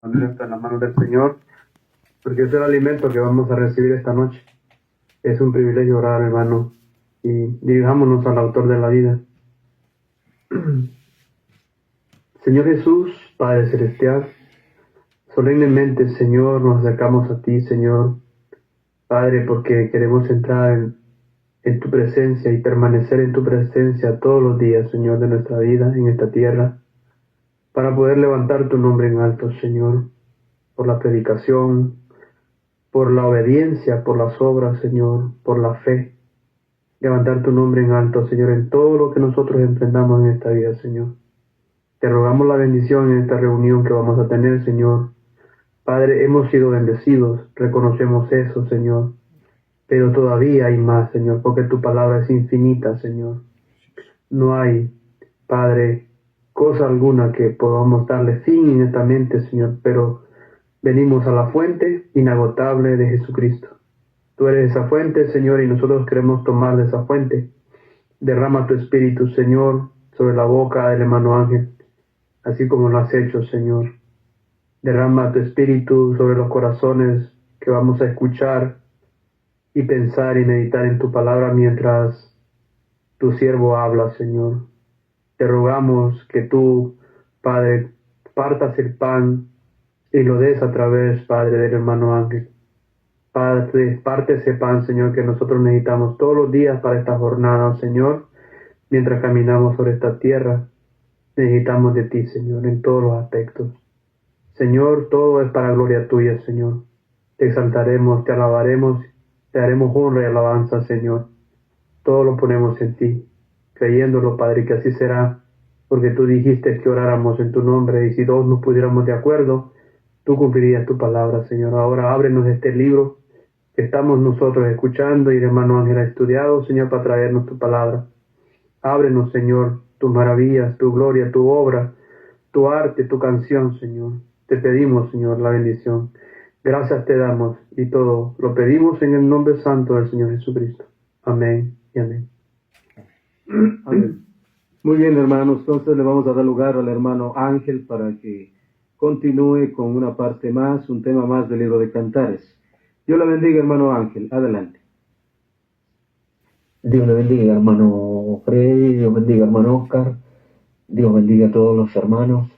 Esto en las manos del Señor, porque es el alimento que vamos a recibir esta noche. Es un privilegio orar, hermano, y dirijámonos al autor de la vida. Señor Jesús, Padre Celestial, solemnemente, Señor, nos acercamos a ti, Señor, Padre, porque queremos entrar en tu presencia y permanecer en tu presencia todos los días, Señor, de nuestra vida en esta tierra, para poder levantar tu nombre en alto, Señor, por la predicación, por la obediencia, por las obras, Señor, por la fe. Levantar tu nombre en alto, Señor, en todo lo que nosotros emprendamos en esta vida, Señor. Te rogamos la bendición en esta reunión que vamos a tener, Señor. Padre, hemos sido bendecidos, reconocemos eso, Señor. Pero todavía hay más, Señor, porque tu palabra es infinita, Señor. No hay, Padre, cosa alguna que podamos darle fin inmediatamente, Señor, pero venimos a la fuente inagotable de Jesucristo. Tú eres esa fuente, Señor, y nosotros queremos tomar de esa fuente. Derrama tu Espíritu, Señor, sobre la boca del hermano Ángel, así como lo has hecho, Señor. Derrama tu Espíritu sobre los corazones que vamos a escuchar y pensar y meditar en tu palabra mientras tu siervo habla, Señor. Te rogamos que tú, Padre, partas el pan y lo des a través, Padre, del hermano Ángel. Padre, parte ese pan, Señor, que nosotros necesitamos todos los días para esta jornada, Señor. Mientras caminamos sobre esta tierra, necesitamos de ti, Señor, en todos los aspectos. Señor, todo es para gloria tuya, Señor. Te exaltaremos, te alabaremos, te haremos honra y alabanza, Señor. Todo lo ponemos en ti, creyéndolo, Padre, que así será, porque tú dijiste que oráramos en tu nombre, y si todos nos pudiéramos de acuerdo, tú cumplirías tu palabra, Señor. Ahora ábrenos este libro que estamos nosotros escuchando y el hermano Ángel ha estudiado, Señor, para traernos tu palabra. Ábrenos, Señor, tus maravillas, tu gloria, tu obra, tu arte, tu canción, Señor. Te pedimos, Señor, la bendición. Gracias te damos y todo lo pedimos en el nombre santo del Señor Jesucristo. Amén y amén. Amén. Muy bien, hermanos, entonces le vamos a dar lugar al hermano Ángel para que continúe con una parte más, un tema más del libro de Cantares. Dios le bendiga, hermano Ángel. Adelante. Dios le bendiga, hermano Freddy, Dios bendiga, hermano Oscar, Dios bendiga a todos los hermanos.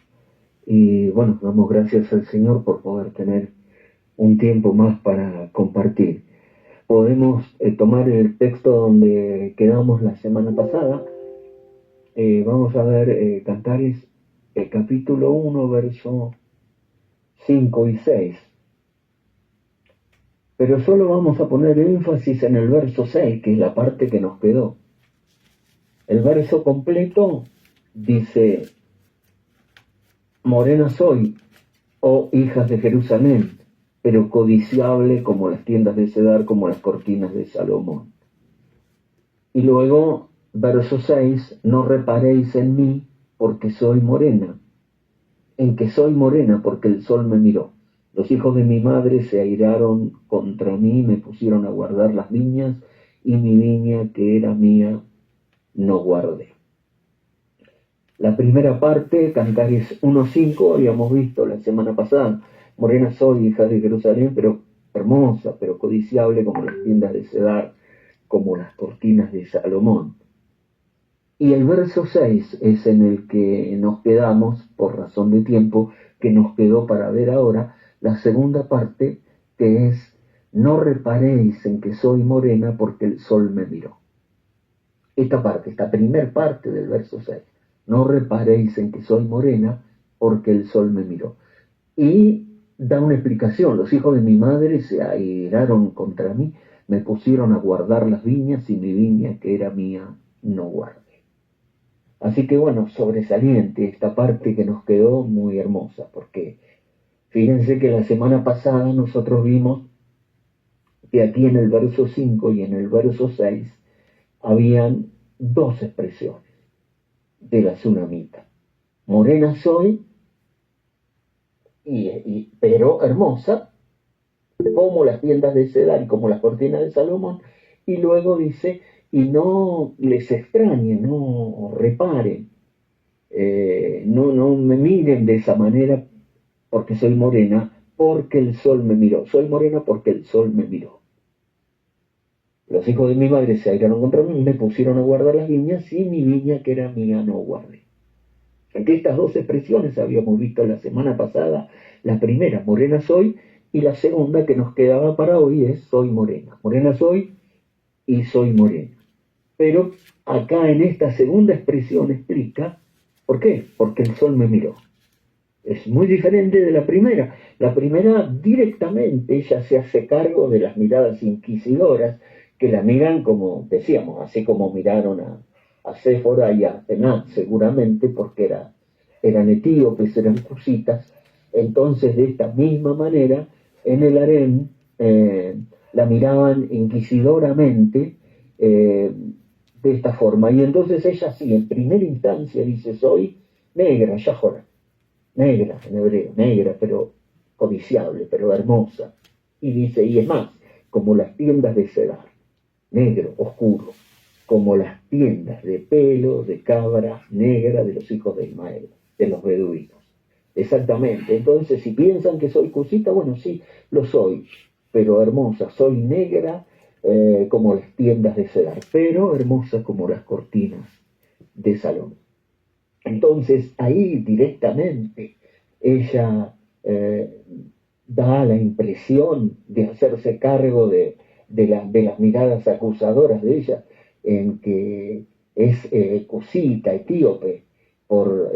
Y bueno, damos gracias al Señor por poder tener un tiempo más para compartir. Podemos tomar el texto donde quedamos la semana pasada. Vamos a ver Cantares, capítulo 1, verso 5 y 6. Pero solo vamos a poner énfasis en el verso 6, que es la parte que nos quedó. El verso completo dice: Morena soy, oh hijas de Jerusalén, pero codiciable como las tiendas de Cedar, como las cortinas de Salomón. Y luego, verso 6, no reparéis en mí, porque soy morena, en que soy morena, porque el sol me miró. Los hijos de mi madre se airaron contra mí, me pusieron a guardar las viñas, y mi viña, que era mía, no guardé. La primera parte, Cantares 1:5, habíamos visto la semana pasada. Morena soy, hija de Jerusalén, pero hermosa, pero codiciable como las tiendas de Cedar, como las cortinas de Salomón. Y el verso 6 es en el que nos quedamos, por razón de tiempo, que nos quedó para ver ahora, la segunda parte, que es: no reparéis en que soy morena, porque el sol me miró. Esta parte, esta primer parte del verso 6. No reparéis en que soy morena, porque el sol me miró. Y da una explicación: los hijos de mi madre se airaron contra mí, me pusieron a guardar las viñas, y mi viña, que era mía, no guardé. Así que bueno, sobresaliente esta parte que nos quedó, muy hermosa, porque fíjense que la semana pasada nosotros vimos que aquí en el verso 5 y en el verso 6 habían dos expresiones de la tsunamita. Morena soy, pero hermosa, como las tiendas de Cedar y como las cortinas de Salomón. Y luego dice: y no les extrañe, no reparen, no me miren de esa manera, porque soy morena, porque el sol me miró. Soy morena porque el sol me miró. Los hijos de mi madre se airaron contra mí y me pusieron a guardar las viñas, y mi viña que era mía no guardé. Entre estas dos expresiones habíamos visto la semana pasada, la primera, morena soy, y la segunda que nos quedaba para hoy es soy morena. Morena soy y soy morena. Pero acá en esta segunda expresión explica, ¿por qué? Porque el sol me miró. Es muy diferente de la primera. La primera directamente ella se hace cargo de las miradas inquisidoras que la miran como, decíamos, así como miraron a Séfora y a Penat seguramente, porque eran etíopes, eran cusitas. Entonces de esta misma manera en el harén la miraban inquisidoramente de esta forma. Y entonces ella sí, en primera instancia dice, soy negra, Yahora. Negra, en hebreo, negra, pero codiciable, pero hermosa. Y dice, y es más, como las tiendas de Cedar, negro, oscuro, como las tiendas de pelo de cabra negra de los hijos de Ismael, de los beduinos. Exactamente. Entonces, si piensan que soy cusita, bueno, sí, lo soy, pero hermosa. Soy negra como las tiendas de Cedar, pero hermosa como las cortinas de Salomón. Entonces ahí directamente ella da la impresión de hacerse cargo de las miradas acusadoras de ella, en que es cosita, etíope, por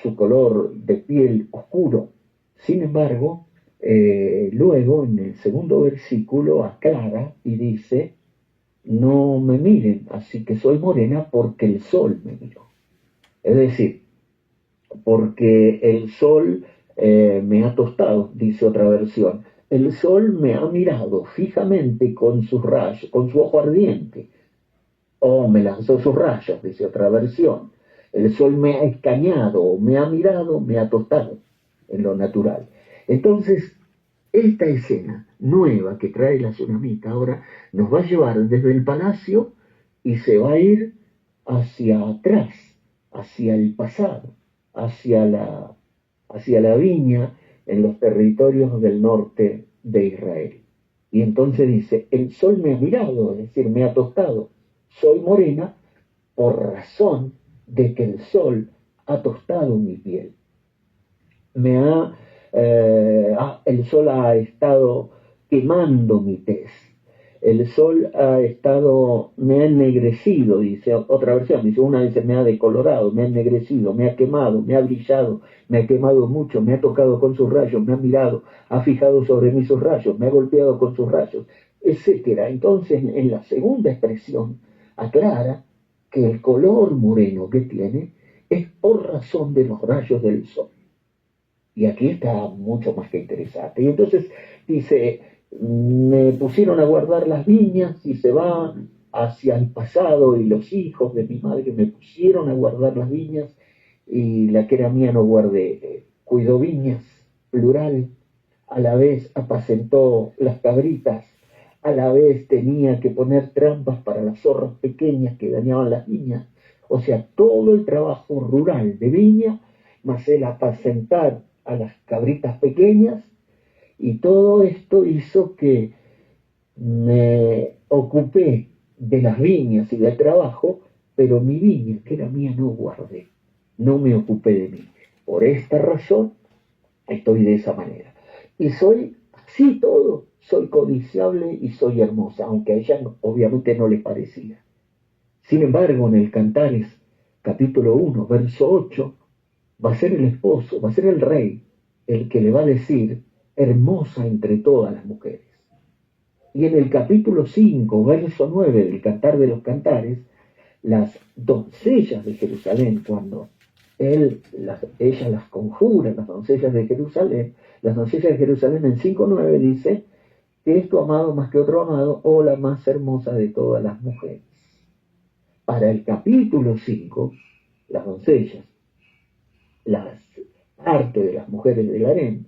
su color de piel oscuro. Sin embargo, luego en el segundo versículo aclara y dice, no me miren, así que soy morena porque el sol me miró. Es decir, porque el sol me ha tostado, dice otra versión. El sol me ha mirado fijamente con sus rayos, con su ojo ardiente. O me lanzó sus rayos, dice otra versión. El sol me ha escañado, me ha mirado, me ha tostado en lo natural. Entonces, esta escena nueva que trae la tsunamita ahora nos va a llevar desde el palacio y se va a ir hacia atrás, hacia el pasado, hacia la viña en los territorios del norte de Israel. Y entonces dice, el sol me ha mirado, es decir, me ha tostado. Soy morena por razón de que el sol ha tostado mi piel. El sol ha estado quemando mi tez. El sol me ha ennegrecido, dice otra versión, una dice me ha decolorado, me ha ennegrecido, me ha quemado, me ha brillado, me ha quemado mucho, me ha tocado con sus rayos, me ha mirado, ha fijado sobre mí sus rayos, me ha golpeado con sus rayos, etcétera. Entonces, en la segunda expresión, aclara que el color moreno que tiene es por razón de los rayos del sol. Y aquí está mucho más que interesante. Y entonces dice, me pusieron a guardar las viñas y se va hacia el pasado y los hijos de mi madre me pusieron a guardar las viñas y la que era mía no guardé. Cuidó viñas, plural, a la vez apacentó las cabritas, a la vez tenía que poner trampas para las zorras pequeñas que dañaban las viñas. O sea, todo el trabajo rural de viña, más el apacentar a las cabritas pequeñas, y todo esto hizo que me ocupé de las viñas y del trabajo, pero mi viña, que era mía, no guardé, no me ocupé de mí. Por esta razón estoy de esa manera. Y soy así todo, soy codiciable y soy hermosa, aunque a ella obviamente no le parecía. Sin embargo, en el Cantares, capítulo 1, verso 8, va a ser el esposo, va a ser el rey, el que le va a decir, hermosa entre todas las mujeres. Y en el capítulo 5, verso 9 del Cantar de los Cantares, las doncellas de Jerusalén, cuando ella las conjura, las doncellas de Jerusalén en 5:9 dice, que es tu amado más que otro amado, o la más hermosa de todas las mujeres. Para el capítulo 5, las doncellas, las parte de las mujeres del harén,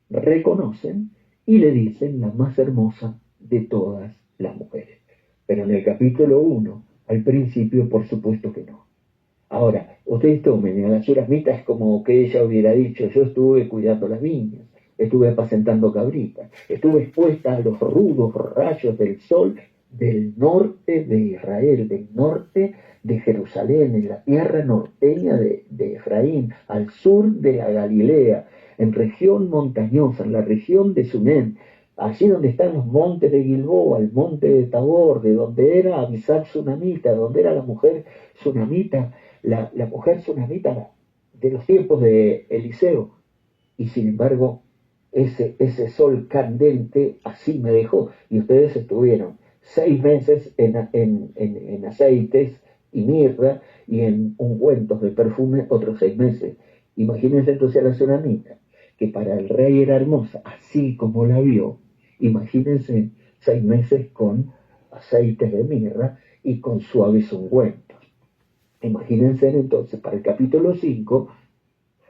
reconocen y le dicen la más hermosa de todas las mujeres. Pero en el capítulo 1, al principio, por supuesto que no. Ahora, ustedes tomen, a la sulamita es como que ella hubiera dicho, yo estuve cuidando las viñas, estuve apacentando cabritas, estuve expuesta a los rudos rayos del sol del norte de Israel, del norte de Jerusalén, en la tierra norteña de Efraín, al sur de la Galilea, en región montañosa, en la región de Sunem, allí donde están los montes de Gilboa, el monte de Tabor, de donde era Abisag Sunamita, donde era la mujer Sunamita, la mujer Sunamita de los tiempos de Eliseo. Y sin embargo, ese sol candente así me dejó. Y ustedes estuvieron 6 meses en aceites y mirra y en ungüentos de perfume otros 6 meses. Imagínense entonces a la tsunamita, que para el rey era hermosa, así como la vio. Imagínense 6 meses con aceites de mirra y con suaves ungüentos. Imagínense entonces, para el capítulo 5,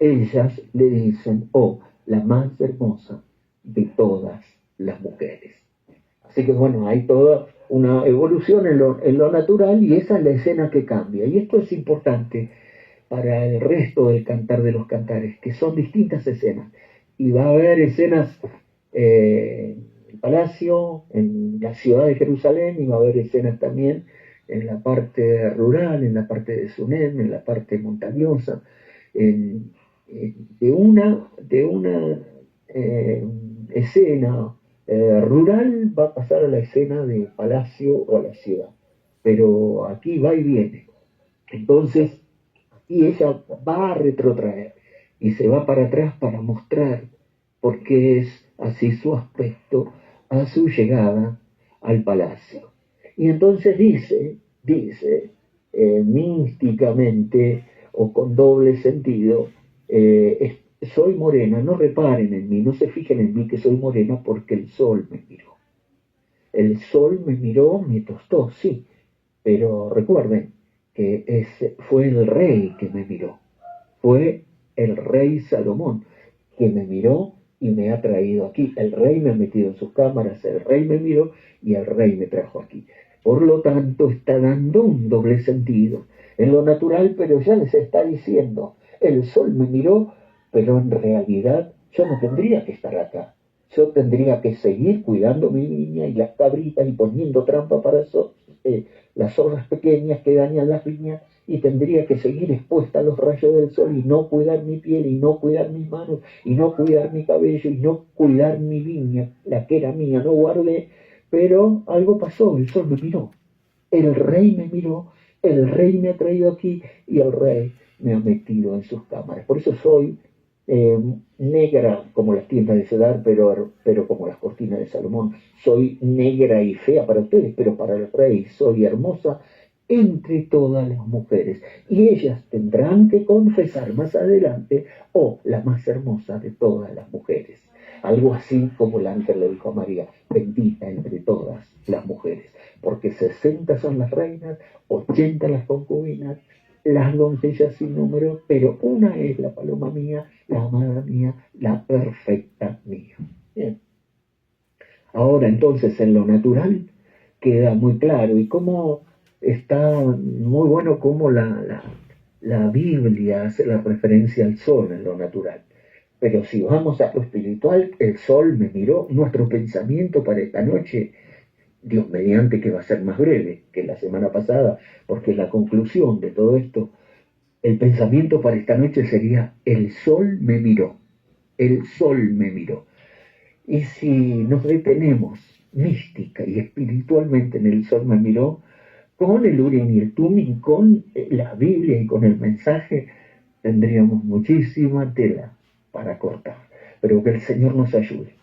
ellas le dicen, oh, la más hermosa de todas las mujeres. Así que bueno, hay toda una evolución en lo natural y esa es la escena que cambia. Y esto es importante para el resto del Cantar de los Cantares, que son distintas escenas. Y va a haber escenas en el palacio, en la ciudad de Jerusalén, y va a haber escenas también en la parte rural, en la parte de Sunem, en la parte montañosa, de una escena rural va a pasar a la escena de palacio o a la ciudad. Pero aquí va y viene. Entonces, aquí ella va a retrotraer y se va para atrás para mostrar por qué es así su aspecto a su llegada al palacio. Y entonces dice místicamente o con doble sentido, soy morena, no reparen en mí, no se fijen en mí que soy morena porque el sol me miró. El sol me miró, me tostó, sí, pero recuerden que fue el rey que me miró, fue el rey Salomón que me miró y me ha traído aquí. El rey me ha metido en sus cámaras, el rey me miró y el rey me trajo aquí. Por lo tanto, está dando un doble sentido en lo natural, pero ya les está diciendo, el sol me miró, pero en realidad yo no tendría que estar acá. Yo tendría que seguir cuidando mi viña y las cabritas y poniendo trampa para las zorras pequeñas que dañan las viñas, y tendría que seguir expuesta a los rayos del sol y no cuidar mi piel y no cuidar mis manos y no cuidar mi cabello y no cuidar mi viña, la que era mía, no guardé. Pero algo pasó, el sol me miró, el rey me miró, el rey me ha traído aquí y el rey me ha metido en sus cámaras. Por eso soy negra como las tiendas de Cedar, pero como las cortinas de Salomón. Soy negra y fea para ustedes, pero para el rey soy hermosa entre todas las mujeres. Y ellas tendrán que confesar más adelante, oh, la más hermosa de todas las mujeres. Algo así como el ángel le dijo a María, bendita entre todas las mujeres, porque 60 son las reinas, 80 las concubinas, las doncellas sin número, pero una es la paloma mía, la amada mía, la perfecta mía. Bien. Ahora entonces en lo natural queda muy claro, y cómo está muy bueno cómo la Biblia hace la referencia al sol en lo natural. Pero si vamos a lo espiritual, el sol me miró, nuestro pensamiento para esta noche, Dios mediante que va a ser más breve que la semana pasada, porque la conclusión de todo esto, el pensamiento para esta noche sería, el sol me miró, el sol me miró. Y si nos detenemos mística y espiritualmente en el sol me miró, con el Urim y el Tumim, con la Biblia y con el mensaje, tendríamos muchísima tela para cortar. Pero que el Señor nos ayude.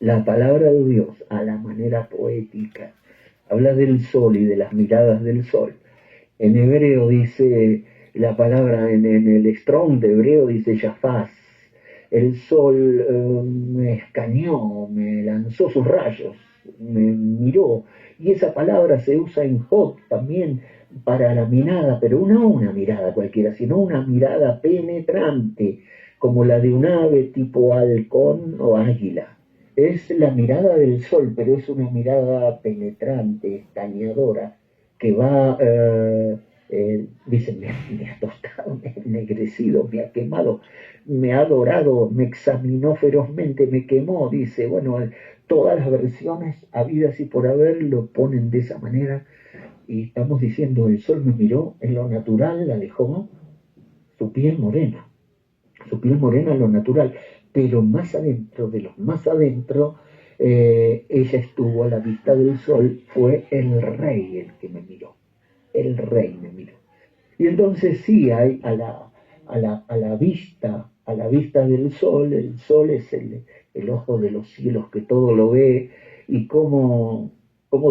La palabra de Dios, a la manera poética, habla del sol y de las miradas del sol. En hebreo dice, la palabra en el Strong de hebreo dice Yafaz. El sol me escaneó, me lanzó sus rayos, me miró. Y esa palabra se usa en Job también para la mirada, pero no una mirada cualquiera, sino una mirada penetrante, como la de un ave tipo halcón o águila. Es la mirada del sol, pero es una mirada penetrante, escaneadora, que va Dice, me ha tostado, me ha ennegrecido, me ha quemado, me ha dorado, me examinó ferozmente, me quemó. Dice, bueno, todas las versiones habidas y por haber lo ponen de esa manera. Y estamos diciendo, el sol me miró, en lo natural la dejó su piel morena en lo natural, pero más adentro, de los más adentro, ella estuvo a la vista del sol, fue el rey el que me miró, el rey me miró. Y entonces sí hay a la vista del sol, el sol es el ojo de los cielos que todo lo ve, y como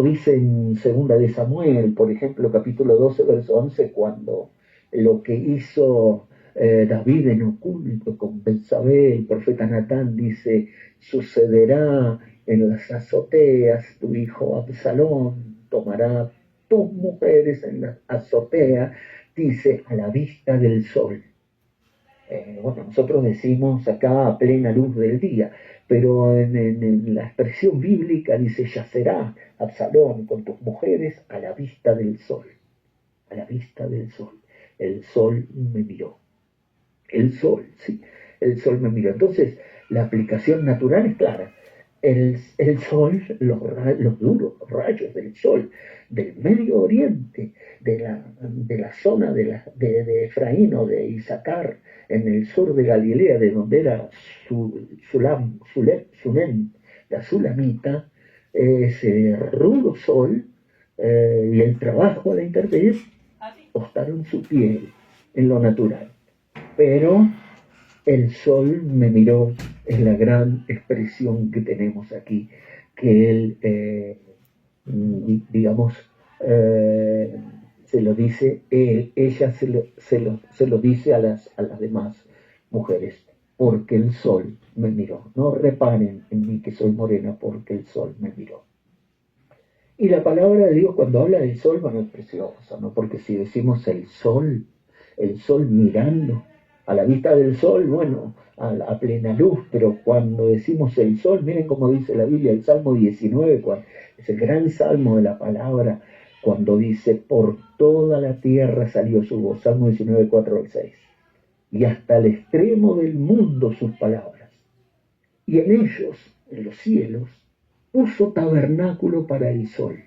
dice en segunda de Samuel, por ejemplo, capítulo 12, verso 11, cuando lo que hizo David en oculto con Betsabé, el profeta Natán dice, sucederá en las azoteas, tu hijo Absalón tomará tus mujeres en la azotea, dice, a la vista del sol. Bueno, nosotros decimos acá a plena luz del día, pero en la expresión bíblica dice, yacerá Absalón con tus mujeres a la vista del sol, a la vista del sol. El sol me miró. El sol, sí, el sol me miró. Entonces, la aplicación natural es clara. El sol, los duros rayos del sol del Medio Oriente, de la zona de Efraín o de Isaacar, en el sur de Galilea, de donde era Sunem, la Sulamita, ese rudo sol y el trabajo a la intemperie costaron su piel en lo natural. Pero el sol me miró, es la gran expresión que tenemos aquí, que él, digamos, se lo dice, ella se lo dice a las demás mujeres, porque el sol me miró. No reparen en mí que soy morena, porque el sol me miró. Y la palabra de Dios cuando habla del sol, bueno, es preciosa, ¿no? Porque si decimos el sol mirando, a la vista del sol, bueno, a plena luz, pero cuando decimos el sol, miren cómo dice la Biblia, el Salmo 19, es el gran salmo de la palabra, cuando dice, por toda la tierra salió su voz, Salmo 19, 4 al 6, y hasta el extremo del mundo sus palabras, y en ellos, en los cielos, puso tabernáculo para el sol,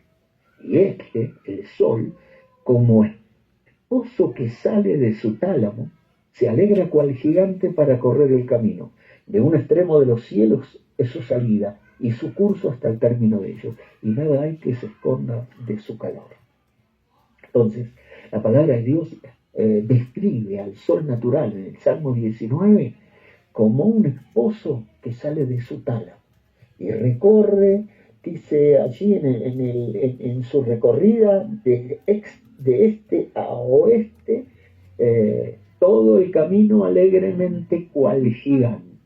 y el sol, como esposo que sale de su tálamo, se alegra cual gigante para correr el camino. De un extremo de los cielos es su salida y su curso hasta el término de ellos, y nada hay que se esconda de su calor. Entonces, la palabra de Dios describe al sol natural en el Salmo 19 como un esposo que sale de su tálamo y recorre, dice allí en su recorrida de este a oeste, todo el camino alegremente cual gigante.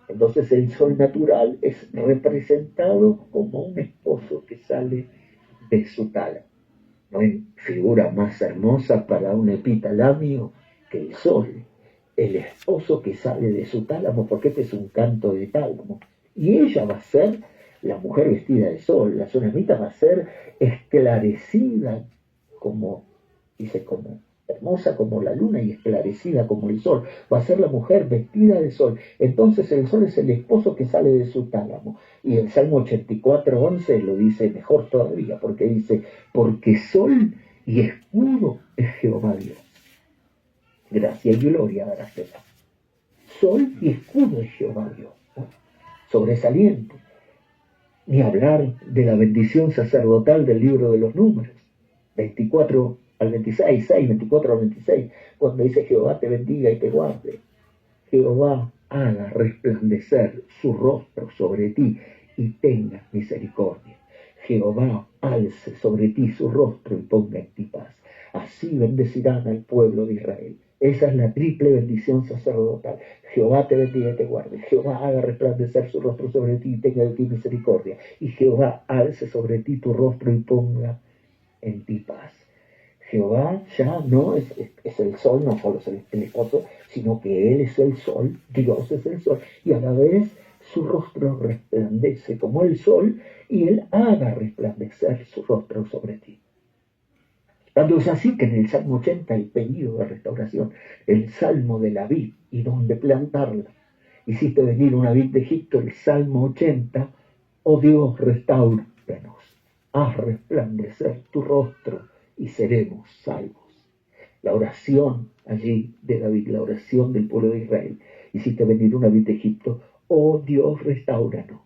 Entonces el sol natural es representado como un esposo que sale de su tálamo. No hay figura más hermosa para un epitalamio que el sol, el esposo que sale de su tálamo, porque este es un canto de tálamo. Y ella va a ser la mujer vestida de sol, la sunamita va a ser esclarecida como hermosa como la luna y esclarecida como el sol, va a ser la mujer vestida de sol. Entonces el sol es el esposo que sale de su tálamo. Y el Salmo 84, 11 lo dice mejor todavía, porque dice, porque sol y escudo es Jehová Dios. Gracia y gloria dará Jehová. Sol y escudo es Jehová Dios. Sobresaliente. Ni hablar de la bendición sacerdotal del libro de los Números, 24 al 26, 6, 24 al 26, cuando dice Jehová te bendiga y te guarde. Jehová haga resplandecer su rostro sobre ti y tenga misericordia. Jehová alce sobre ti su rostro y ponga en ti paz. Así bendecirán al pueblo de Israel. Esa es la triple bendición sacerdotal. Jehová te bendiga y te guarde. Jehová haga resplandecer su rostro sobre ti y tenga de ti misericordia. Y Jehová alce sobre ti tu rostro y ponga en ti paz. Jehová ya no es el sol, no solo es el esposo, sino que Él es el sol, Dios es el sol, y a la vez su rostro resplandece como el sol, y Él haga resplandecer su rostro sobre ti. Tanto es así que en el Salmo 80, el pedido de restauración, el Salmo de la vid y donde plantarla, hiciste venir una vid de Egipto, el Salmo 80, oh Dios, restáuranos, haz resplandecer tu rostro y seremos salvos. La oración allí de David, la oración del pueblo de Israel, hiciste venir una vid de Egipto, oh Dios, restáuranos,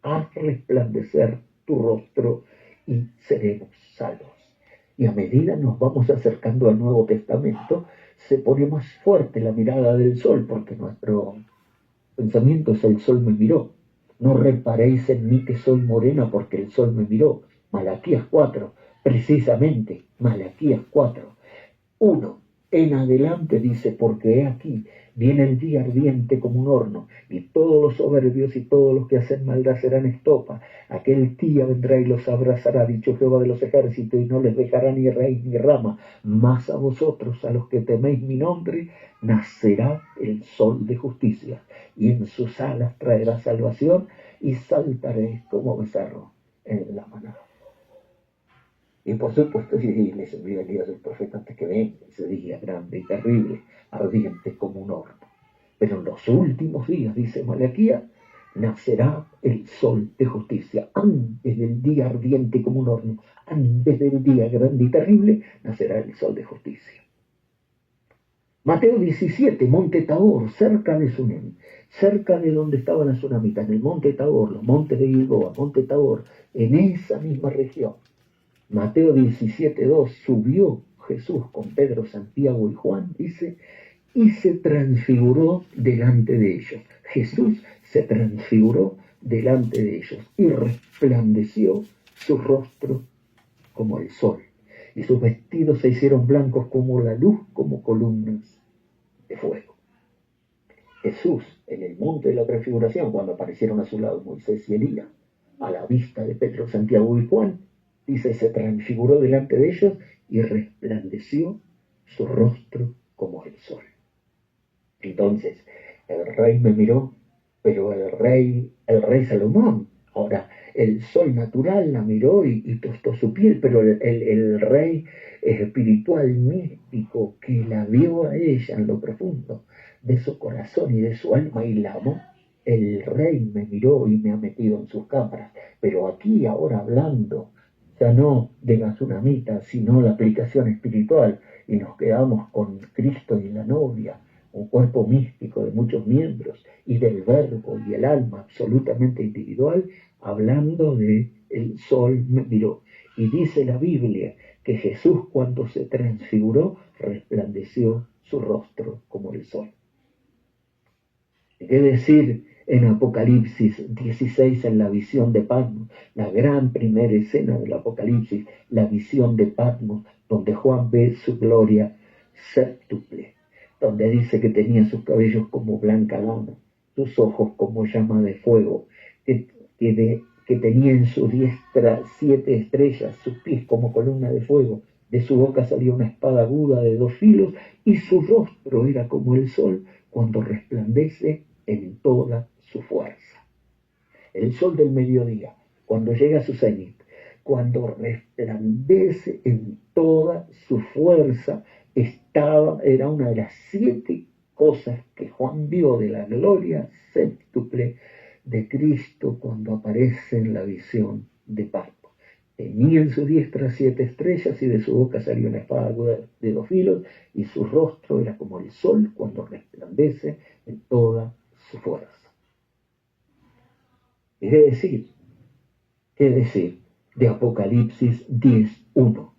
haz resplandecer tu rostro y seremos salvos. Y a medida nos vamos acercando al Nuevo Testamento, se pone más fuerte la mirada del sol, porque nuestro pensamiento es: el sol me miró. No reparéis en mí que soy morena, porque el sol me miró. Malaquías 4, precisamente, Malaquías 4. 1 en adelante dice: porque he aquí, viene el día ardiente como un horno, y todos los soberbios y todos los que hacen maldad serán estopa. Aquel día vendrá y los abrazará, dicho Jehová de los ejércitos, y no les dejará ni raíz ni rama. Mas a vosotros, a los que teméis mi nombre, nacerá el sol de justicia, y en sus alas traerá salvación, y saltaréis como becerro en la manada. Y por supuesto, si les envía el día del profeta antes que venga, ese día grande y terrible, ardiente como un horno. Pero en los últimos días, dice Malaquías, nacerá el sol de justicia. Antes del día ardiente como un horno, antes del día grande y terrible, nacerá el sol de justicia. Mateo 17, Monte Tabor, cerca de Sunem, cerca de donde estaba la tsunamita, en el Monte Tabor, los montes de Gilboa, Monte Tabor, en esa misma región. Mateo 17:2, subió Jesús con Pedro, Santiago y Juan, dice, y se transfiguró delante de ellos. Jesús se transfiguró delante de ellos y resplandeció su rostro como el sol, y sus vestidos se hicieron blancos como la luz, como columnas de fuego. Jesús, en el monte de la transfiguración, cuando aparecieron a su lado Moisés y Elías, a la vista de Pedro, Santiago y Juan, dice, se transfiguró delante de ellos y resplandeció su rostro como el sol. Entonces, el rey me miró, pero el rey Salomón, ahora, el sol natural la miró y tostó su piel, pero el rey espiritual, místico, que la vio a ella en lo profundo de su corazón y de su alma y la amó, el rey me miró y me ha metido en sus cámaras. Pero aquí, ahora hablando, ya no de la tsunamita, sino la aplicación espiritual, y nos quedamos con Cristo y la novia, un cuerpo místico de muchos miembros, y del verbo y el alma absolutamente individual, hablando de el sol me miró. Y dice la Biblia que Jesús, cuando se transfiguró, resplandeció su rostro como el sol. Es decir, en Apocalipsis 16, en la visión de Patmos, la gran primera escena del Apocalipsis, la visión de Patmos, donde Juan ve su gloria séptuple, donde dice que tenía sus cabellos como blanca lana, sus ojos como llama de fuego, que tenía en su diestra 7 estrellas, sus pies como columna de fuego, de su boca salía una espada aguda de 2 filos, y su rostro era como el sol cuando resplandece en toda su fuerza. El sol del mediodía, cuando llega a su cenit, cuando resplandece en toda su fuerza, era una de las 7 cosas que Juan vio de la gloria séptuple de Cristo cuando aparece en la visión de Patmos. Tenía en su diestra 7 estrellas y de su boca salió una espada de 2 filos, y su rostro era como el sol cuando resplandece en toda su fuerza. Es decir, de Apocalipsis 10:1,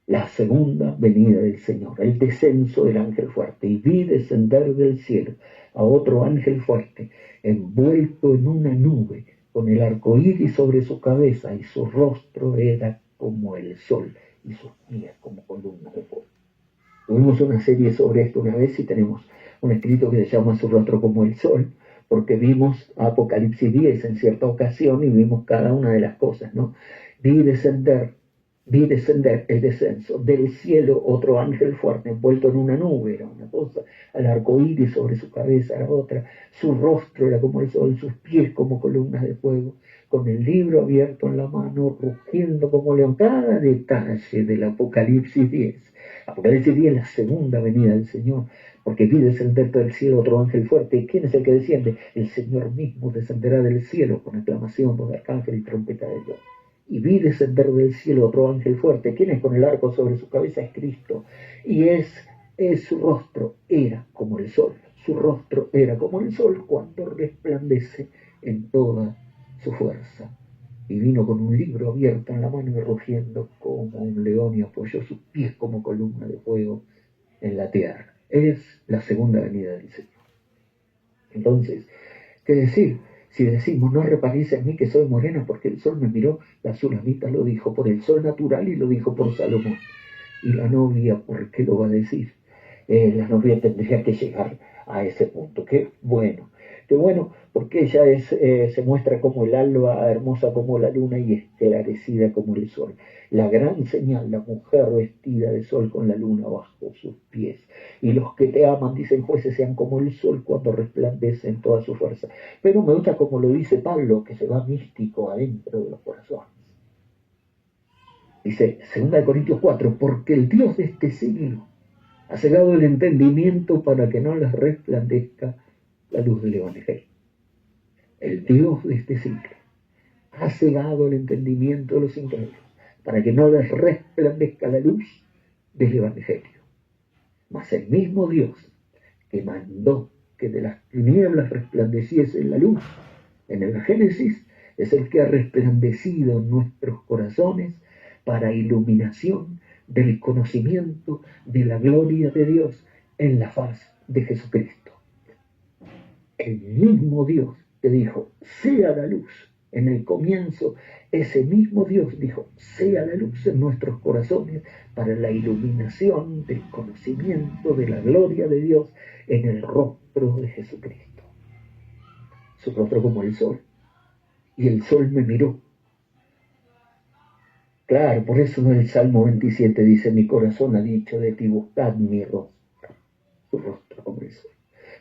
la segunda venida del Señor, el descenso del ángel fuerte, y vi descender del cielo a otro ángel fuerte, envuelto en una nube, con el arco iris sobre su cabeza, y su rostro era como el sol, y sus pies como columnas de fuego. Tuvimos una serie sobre esto una vez y tenemos un escrito que se llama Su rostro como el sol, porque vimos Apocalipsis 10 en cierta ocasión y vimos cada una de las cosas, ¿no? Vi descender Vi descender el descenso del cielo otro ángel fuerte, envuelto en una nube, era una cosa, al arco iris sobre su cabeza, la otra, su rostro era como el sol, sus pies como columnas de fuego, con el libro abierto en la mano, rugiendo como león. Cada detalle del Apocalipsis 10. Apocalipsis 10 es la segunda venida del Señor, porque vi descender del cielo otro ángel fuerte. ¿Y quién es el que desciende? El Señor mismo descenderá del cielo con aclamación, voz de arcángel y trompeta de Dios. Y vi descender del cielo otro ángel fuerte. ¿Quién es con el arco sobre su cabeza? Es Cristo. Y su rostro era como el sol. Su rostro era como el sol cuando resplandece en toda su fuerza. Y vino con un libro abierto en la mano y rugiendo como un león y apoyó sus pies como columna de fuego en la tierra. Es la segunda venida del Señor. Entonces, ¿qué decir? Si decimos, no reparéis en mí que soy morena porque el sol me miró, la Sulamita lo dijo por el sol natural y lo dijo por Salomón. Y la novia, ¿por qué lo va a decir? La novia tendría que llegar a ese punto. Qué bueno, porque ella se muestra como el alba, hermosa como la luna y esclarecida como el sol. La gran señal, la mujer vestida de sol con la luna bajo sus pies. Y los que te aman, dicen jueces, sean como el sol cuando resplandece en toda su fuerza. Pero me gusta como lo dice Pablo, que se va místico adentro de los corazones. Dice, 2 Corintios 4, porque el Dios de este siglo ha cegado el entendimiento para que no les resplandezca la luz del Evangelio. El Dios de este siglo ha cegado el entendimiento de los incrédulos para que no les resplandezca la luz del Evangelio. Mas el mismo Dios que mandó que de las tinieblas resplandeciese la luz en el Génesis es el que ha resplandecido en nuestros corazones para iluminación del conocimiento de la gloria de Dios en la faz de Jesucristo. El mismo Dios que dijo, sea la luz en el comienzo, ese mismo Dios dijo, sea la luz en nuestros corazones para la iluminación del conocimiento de la gloria de Dios en el rostro de Jesucristo. Su rostro como el sol. Y el sol me miró. Claro, por eso el Salmo 27 dice, mi corazón ha dicho de ti, buscad mi rostro. Tu rostro como el sol.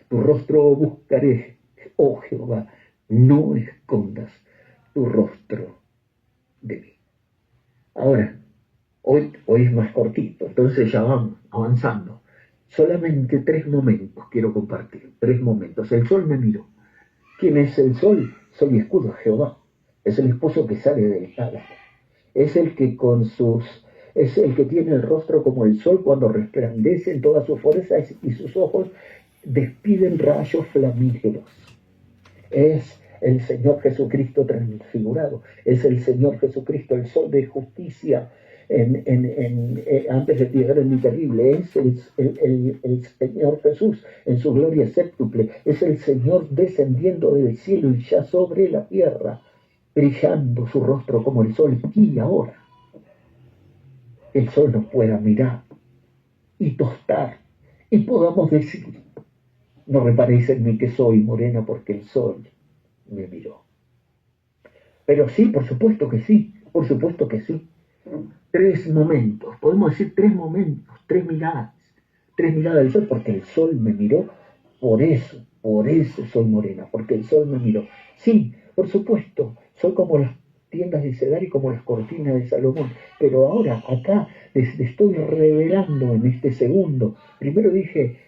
Tu rostro buscaré, oh Jehová, no escondas tu rostro de mí. Ahora, hoy es más cortito, entonces ya vamos avanzando. Solamente 3 momentos quiero compartir, 3 momentos. El sol me miró. ¿Quién es el sol? Sol y escudo, Jehová. Es el esposo que sale del tálamo. Es el que es el que tiene el rostro como el sol cuando resplandece en toda su fuerza y sus ojos despiden rayos flamígeros. Es el Señor Jesucristo transfigurado. Es el Señor Jesucristo, el sol de justicia antes de llegar el terrible. Es el Señor Jesús en su gloria séptuple. Es el Señor descendiendo del cielo y ya sobre la tierra, brillando su rostro como el sol. Y ahora el sol nos pueda mirar y tostar y podamos decir, no reparéis en mí que soy morena porque el sol me miró. Pero sí, por supuesto que sí, 3 momentos, podemos decir 3 momentos, 3 miradas del sol, porque el sol me miró, por eso soy morena, porque el sol me miró. Sí, por supuesto, soy como las tiendas de Cedar y como las cortinas de Salomón, pero ahora acá les estoy revelando en este segundo. Primero dije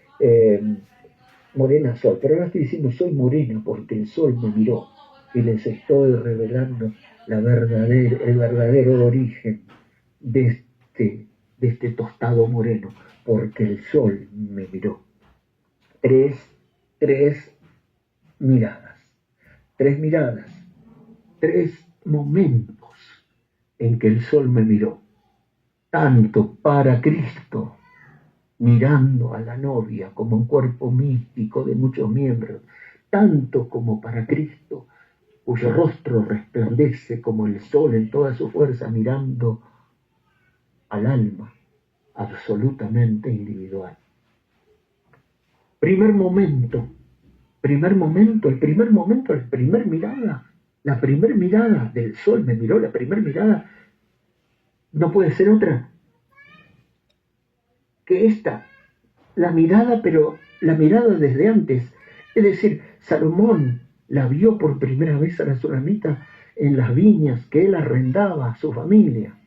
morena soy, pero ahora estoy diciendo soy morena porque el sol me miró y les estoy revelando el verdadero origen de este tostado moreno, porque el sol me miró. 3 miradas, 3 momentos en que el sol me miró, tanto para Cristo, mirando a la novia como un cuerpo místico de muchos miembros, tanto como para Cristo, cuyo rostro resplandece como el sol en toda su fuerza, mirando al alma absolutamente individual. Primer momento, la primera mirada del sol me miró, la primera mirada No puede ser otra que esta, la mirada, pero la mirada desde antes. Es decir, Salomón la vio por primera vez a la tsunamita en las viñas que él arrendaba a su familia.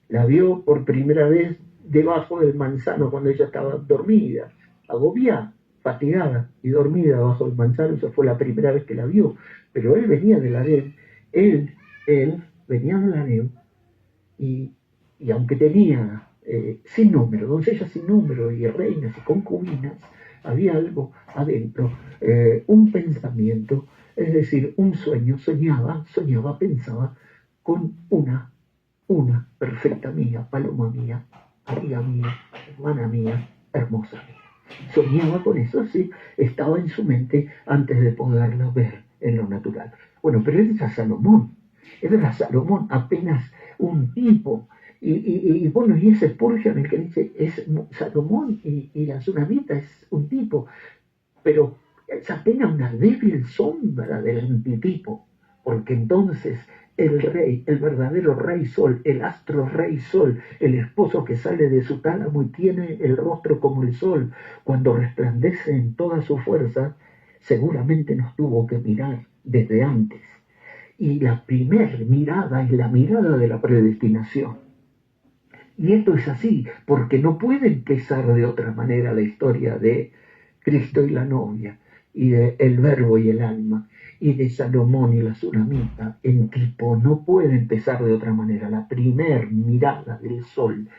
La vio por primera vez debajo del manzano cuando ella estaba dormida, agobiada, fatigada y dormida bajo el manzano. Esa fue la primera vez que la vio. Pero él venía del harem, él venía del harem y aunque tenía sin número, doncellas sin número y reinas y concubinas, había algo adentro, un pensamiento, es decir, un sueño, soñaba, pensaba con una perfecta mía, paloma mía, amiga mía, hermana mía, hermosa mía. Soñaba con eso, sí, estaba en su mente antes de poderla ver en lo natural. Bueno, pero él era Salomón, apenas un tipo. Y bueno, y ese Spurgeon el que dice, es Salomón y la tsunamita es un tipo, pero es apenas una débil sombra del antitipo, porque entonces el rey, el verdadero rey sol, el astro rey sol, el esposo que sale de su tálamo y tiene el rostro como el sol, cuando resplandece en toda su fuerza, seguramente nos tuvo que mirar desde antes. Y la primer mirada es la mirada de la predestinación. Y esto es así, porque no puede empezar de otra manera la historia de Cristo y la novia, y de el verbo y el alma, y de Salomón y la tsunamita en tipo. No puede empezar de otra manera. La primer mirada del sol,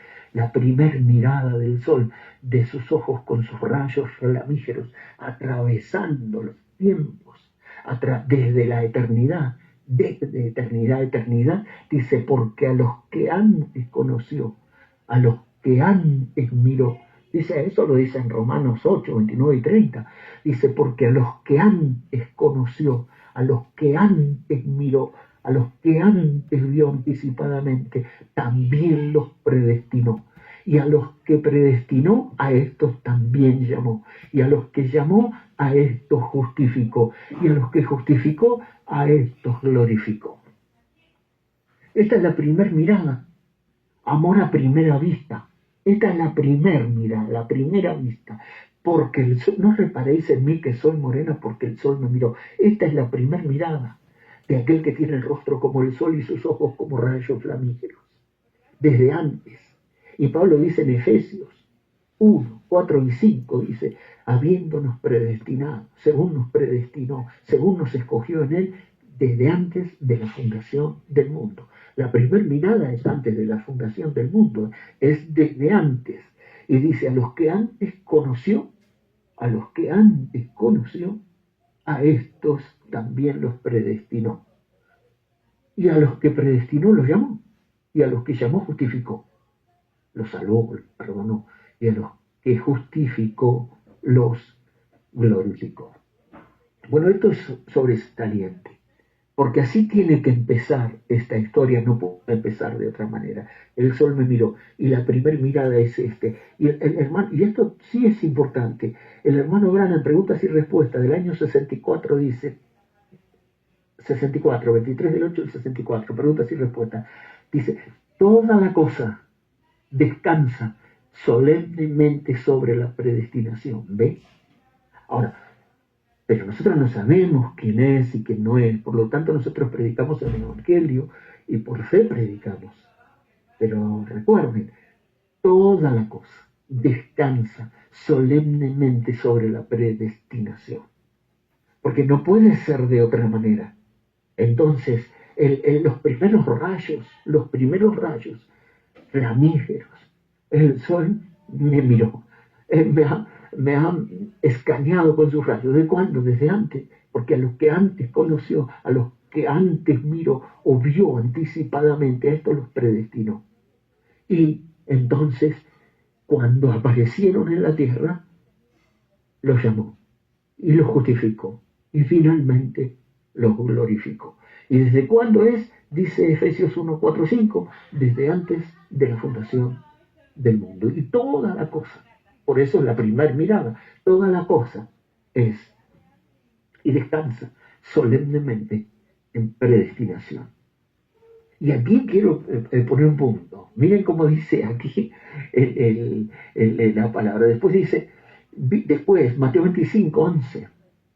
de sus ojos con sus rayos flamígeros, atravesando los tiempos, desde la eternidad, desde eternidad a eternidad, dice, porque a los que antes conoció, a los que antes miró. Dice, eso lo dice en Romanos 8, 29 y 30. Dice, porque a los que antes conoció, a los que antes miró, a los que antes vio anticipadamente, también los predestinó. Y a los que predestinó, a estos también llamó. Y a los que llamó, a estos justificó. Y a los que justificó, a estos glorificó. Esta es la primera mirada. Amor a primera vista. Esta es la primera mirada, la primera vista. Porque el sol, no reparéis en mí que soy morena porque el sol me miró. Esta es la primera mirada de aquel que tiene el rostro como el sol y sus ojos como rayos flamígeros. Desde antes. Y Pablo dice en Efesios 1, 4 y 5, dice, habiéndonos predestinado, según nos predestinó, según nos escogió en él, desde antes de la fundación del mundo. La primera mirada es antes de la fundación del mundo, es desde antes. Y dice, a los que antes conoció, a estos también los predestinó. Y a los que predestinó los llamó, y a los que llamó justificó. Los salvó, los perdonó, y a los que justificó los glorificó. Bueno, esto es sobresaliente. Porque así tiene que empezar esta historia, no puede empezar de otra manera. El sol me miró y la primera mirada es este. Y el hermano, y esto sí es importante, el hermano Branham en Preguntas y Respuestas del año 64 dice, 64, 23 del 8 del 64, Preguntas y Respuestas, dice, toda la cosa descansa solemnemente sobre la predestinación. ¿Ve? Ahora, pero nosotros no sabemos quién es y quién no es, por lo tanto nosotros predicamos el Evangelio y por fe predicamos. Pero recuerden, toda la cosa descansa solemnemente sobre la predestinación, porque no puede ser de otra manera. Entonces, los primeros rayos flamígeros, el sol me miró, me ha escaneado con sus rayos. ¿De cuándo? Desde antes, porque a los que antes conoció, a los que antes miró o vio anticipadamente, a estos los predestinó. Y entonces, cuando aparecieron en la tierra, los llamó y los justificó y finalmente los glorificó. ¿Y desde cuándo es? Dice Efesios 1, 4, 5, desde antes de la fundación del mundo. Y toda la cosa, por eso es la primera mirada, toda la cosa es y descansa solemnemente en predestinación. Y aquí quiero poner un punto. Miren cómo dice aquí la palabra. Después dice, Mateo 25, 11.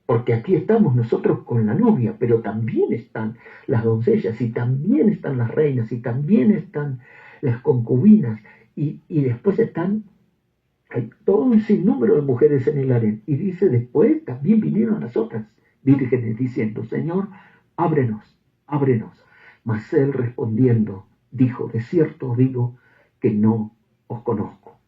Porque aquí estamos nosotros con la novia, pero también están las doncellas, y también están las reinas, y también están las concubinas, y después hay todo un sinnúmero de mujeres en el harén. Y dice, después también vinieron las otras vírgenes diciendo, Señor, ábrenos, ábrenos. Mas él respondiendo, dijo, de cierto os digo que no os conozco.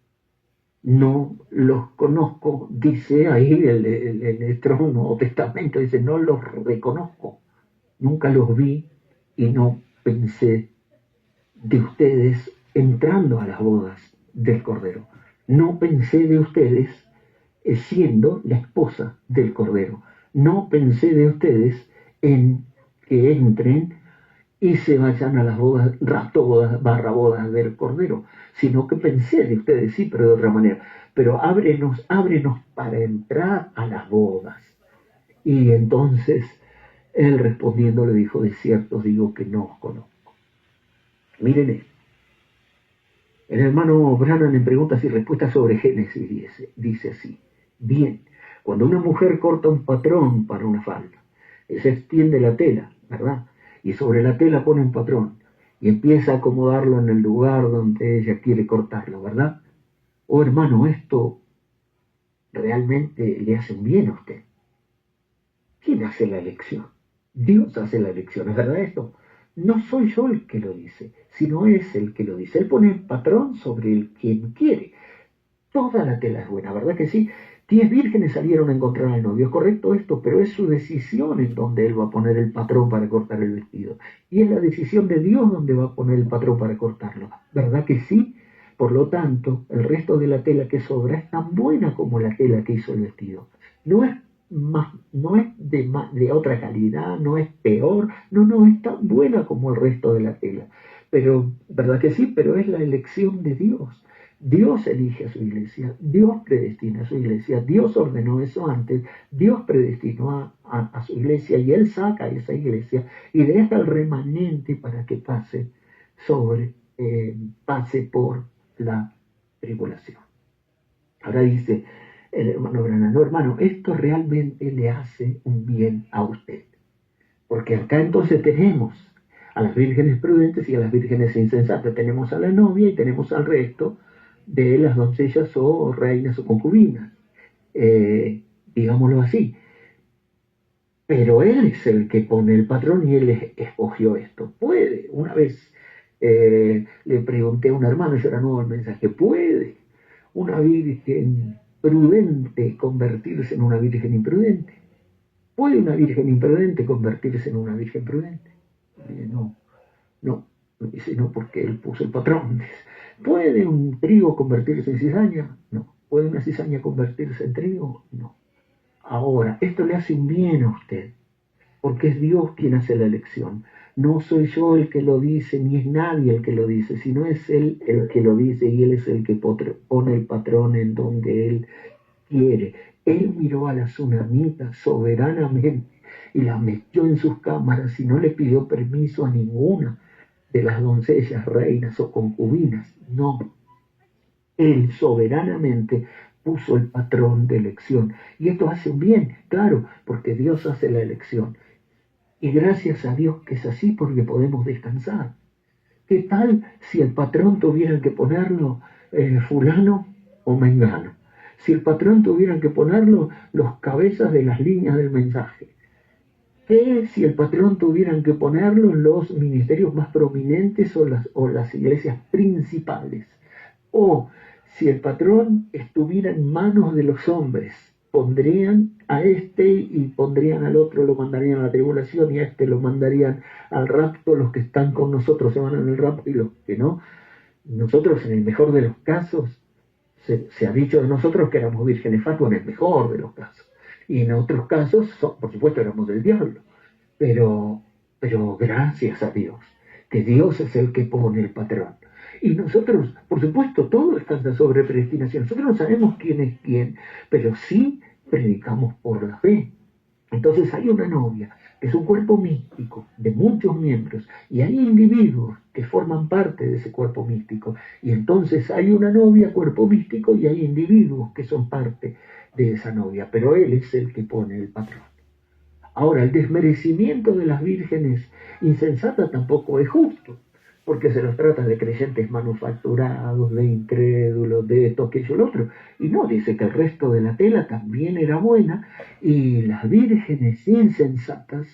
No los conozco, dice ahí el Nuevo Testamento, dice, no los reconozco, nunca los vi y no pensé de ustedes entrando a las bodas del Cordero. No pensé de ustedes siendo la esposa del Cordero. No pensé de ustedes en que entren y se vayan a las bodas, bodas del Cordero, sino que pensé de ustedes, sí, pero de otra manera. Pero ábrenos para entrar a las bodas. Y entonces él respondiendo le dijo, de cierto os digo que no os conozco. Miren esto. El hermano Branham en preguntas y respuestas sobre Génesis dice así, bien, cuando una mujer corta un patrón para una falda, se extiende la tela, ¿verdad? Y sobre la tela pone un patrón y empieza a acomodarlo en el lugar donde ella quiere cortarlo, ¿verdad? Oh hermano, esto realmente le hace un bien a usted. ¿Quién hace la elección? Dios hace la elección, ¿es verdad esto? No soy yo el que lo dice, sino es el que lo dice. Él pone el patrón sobre el quien quiere. Toda la tela es buena, ¿verdad que sí? 10 vírgenes salieron a encontrar al novio, es correcto esto, pero es su decisión en donde él va a poner el patrón para cortar el vestido. Y es la decisión de Dios donde va a poner el patrón para cortarlo, ¿verdad que sí? Por lo tanto, el resto de la tela que sobra es tan buena como la tela que hizo el vestido. No es de otra calidad, no es peor, no, es tan buena como el resto de la tela. Pero, ¿verdad que sí? Pero es la elección de Dios. Dios elige a su iglesia, Dios predestina a su iglesia, Dios ordenó eso antes, Dios predestinó a su iglesia y Él saca a esa iglesia y deja el remanente para que pase por la tribulación. Ahora dice el hermano Branham, no hermano, esto realmente le hace un bien a usted. Porque acá entonces tenemos a las vírgenes prudentes y a las vírgenes insensatas, tenemos a la novia y tenemos al resto de las doncellas o reinas o concubinas, digámoslo así. Pero él es el que pone el patrón y él escogió esto. Puede, una vez le pregunté a un hermano, yo era nuevo el mensaje, ¿puede una virgen prudente convertirse en una virgen imprudente? ¿Puede una virgen imprudente convertirse en una virgen prudente? No, dice no porque él puso el patrón. ¿Puede un trigo convertirse en cizaña? No. ¿Puede una cizaña convertirse en trigo? No. Ahora, esto le hace un bien a usted, porque es Dios quien hace la elección. No soy yo el que lo dice, ni es nadie el que lo dice, sino es Él el que lo dice y Él es el que pone el patrón en donde Él quiere. Él miró a la tsunamita soberanamente y la metió en sus cámaras y no le pidió permiso a ninguna de las doncellas, reinas o concubinas. No. Él soberanamente puso el patrón de elección. Y esto hace un bien, claro, porque Dios hace la elección. Y gracias a Dios que es así porque podemos descansar. ¿Qué tal si el patrón tuvieran que ponerlo fulano o mengano? Si el patrón tuvieran que ponerlo los cabezas de las líneas del mensaje. ¿Qué si el patrón tuvieran que ponerlo los ministerios más prominentes o las iglesias principales? O si el patrón estuviera en manos de los hombres, pondrían a este y pondrían al otro, lo mandarían a la tribulación y a este lo mandarían al rapto. Los que están con nosotros se van en el rapto y los que no. Nosotros, en el mejor de los casos, se ha dicho de nosotros que éramos vírgenes fatuas, en el mejor de los casos. Y en otros casos, por supuesto, éramos del diablo. Pero gracias a Dios, que Dios es el que pone el patrón. Y nosotros, por supuesto, todo descansa sobre predestinación. Nosotros no sabemos quién es quién, pero sí predicamos por la fe. Entonces hay una novia, que es un cuerpo místico de muchos miembros, y hay individuos que forman parte de ese cuerpo místico. Y entonces hay una novia, cuerpo místico, y hay individuos que son parte de esa novia, pero él es el que pone el patrón. Ahora, el desmerecimiento de las vírgenes insensatas tampoco es justo, porque se los trata de creyentes manufacturados, de incrédulos, de esto, aquello, lo otro. Y no, dice que el resto de la tela también era buena, y las vírgenes insensatas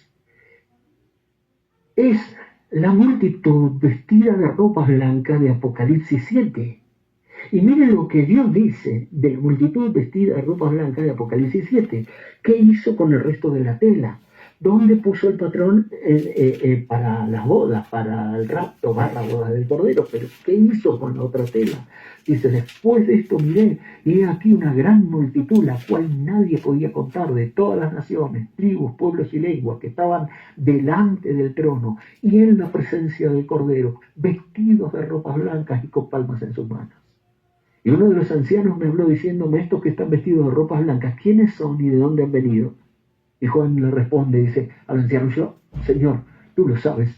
es la multitud vestida de ropa blanca de Apocalipsis 7. Y miren lo que Dios dice de la multitud vestida de ropa blanca de Apocalipsis 7. ¿Qué hizo con el resto de la tela? ¿Dónde puso el patrón para las bodas, para el rapto, la boda del Cordero? Pero ¿qué hizo con la otra tela? Dice, después de esto miré, y he aquí una gran multitud, la cual nadie podía contar, de todas las naciones, tribus, pueblos y lenguas, que estaban delante del trono y en la presencia del Cordero, vestidos de ropas blancas y con palmas en sus manos. Y uno de los ancianos me habló diciéndome, estos que están vestidos de ropas blancas, ¿quiénes son y de dónde han venido? Y Juan le responde, dice al anciano, yo, Señor, tú lo sabes.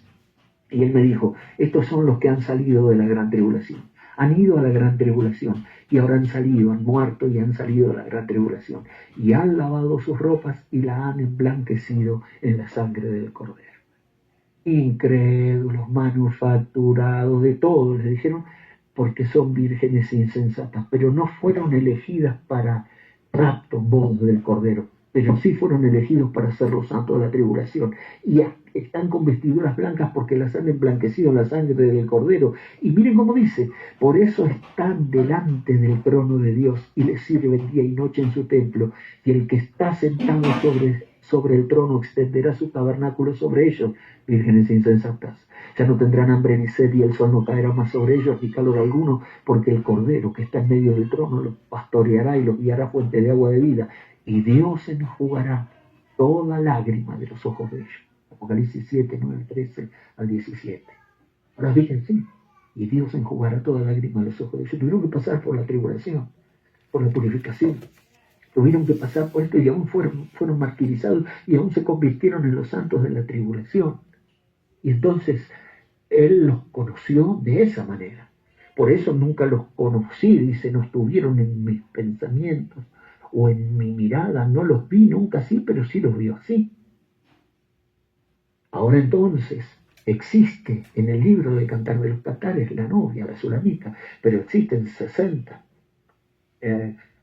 Y él me dijo, estos son los que han salido de la gran tribulación. Han ido a la gran tribulación y ahora han salido, han muerto y han salido de la gran tribulación. Y han lavado sus ropas y la han emblanquecido en la sangre del Cordero. Incrédulos, manufacturados, de todo, les dijeron, porque son vírgenes insensatas, pero no fueron elegidas para rapto, voz del Cordero, pero sí fueron elegidos para ser los santos de la tribulación, y están con vestiduras blancas porque las han emblanquecido en la sangre del Cordero. Y miren cómo dice, por eso están delante del trono de Dios y les sirven día y noche en su templo, y el que está sentado sobre el trono extenderá su tabernáculo sobre ellos, vírgenes insensatas. Ya no tendrán hambre ni sed, y el sol no caerá más sobre ellos, ni calor alguno, porque el Cordero que está en medio del trono los pastoreará y los guiará a fuente de agua de vida, y Dios enjugará toda lágrima de los ojos de ellos. Apocalipsis 7, 9, 13 al 17. Ahora fíjense, y Dios enjugará toda lágrima de los ojos de ellos. Tuvieron que pasar por la tribulación, por la purificación. Tuvieron que pasar por esto y aún fueron martirizados y aún se convirtieron en los santos de la tribulación. Y entonces Él los conoció de esa manera. Por eso nunca los conocí, dice, no estuvieron en mis pensamientos o en mi mirada, no los vi nunca así, pero sí los vio así. Ahora entonces existe en el libro del Cantar de los Cantares la novia, la Sulamita, pero existen 60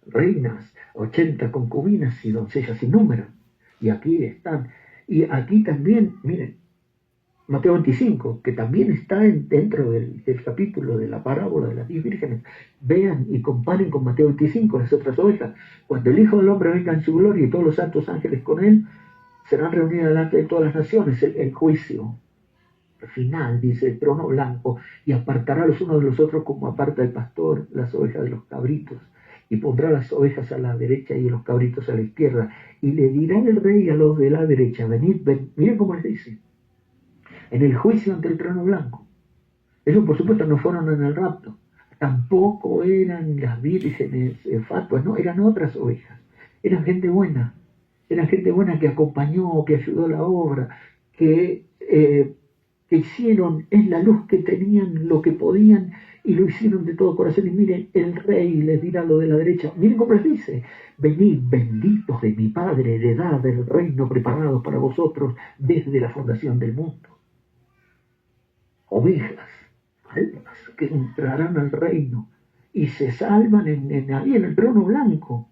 reinas, 80 concubinas y doncellas sin número. Y aquí están. Y aquí también, miren, Mateo 25, que también está dentro del capítulo de la parábola de las 10 vírgenes. Vean y comparen con Mateo 25, las otras ovejas. Cuando el Hijo del Hombre venga en su gloria y todos los santos ángeles con él, serán reunidos delante de todas las naciones, el juicio final, dice, el trono blanco, y apartará los unos de los otros como aparta el pastor las ovejas de los cabritos, y pondrá las ovejas a la derecha y los cabritos a la izquierda, y le dirá el rey a los de la derecha, venid, miren cómo les dice, en el juicio ante el trono blanco. Ellos por supuesto no fueron en el rapto, tampoco eran las vírgenes fatuas, no, eran otras ovejas, eran gente buena que acompañó, que ayudó a la obra, que hicieron en la luz que tenían lo que podían y lo hicieron de todo corazón. Y miren, el rey les dirá lo de la derecha, miren cómo les dice, venid benditos de mi Padre, heredad del reino preparado para vosotros desde la fundación del mundo. Ovejas, almas que entrarán al reino y se salvan ahí en el trono blanco.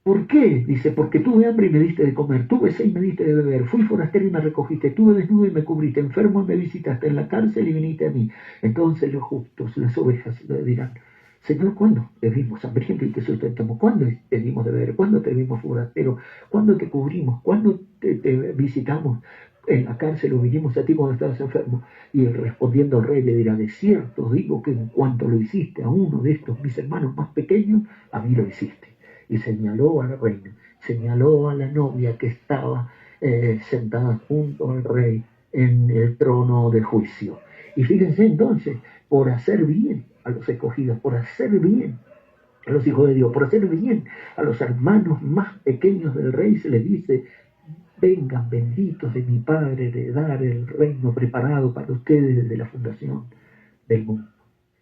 ¿Por qué? Dice, porque tuve hambre y me diste de comer, tuve sed y me diste de beber, fui forastero y me recogiste, tuve desnudo y me cubriste, enfermo y me visitaste, en la cárcel y viniste a mí. Entonces los justos, las ovejas, le dirán, Señor, ¿cuándo te vimos hambriento y te sustentamos? ¿Cuándo te dimos de beber? ¿Cuándo te vimos forastero? ¿Cuándo te cubrimos? ¿Cuándo te visitamos en la cárcel o vinimos a ti cuando estabas enfermo? Y él respondiendo al rey le dirá, de cierto digo que en cuanto lo hiciste a uno de estos mis hermanos más pequeños, a mí lo hiciste. Y señaló a la reina, señaló a la novia que estaba sentada junto al rey en el trono de juicio. Y fíjense entonces, por hacer bien a los escogidos, por hacer bien a los hijos de Dios, por hacer bien a los hermanos más pequeños del rey, se les dice: vengan benditos de mi Padre, de dar el reino preparado para ustedes desde la fundación del mundo.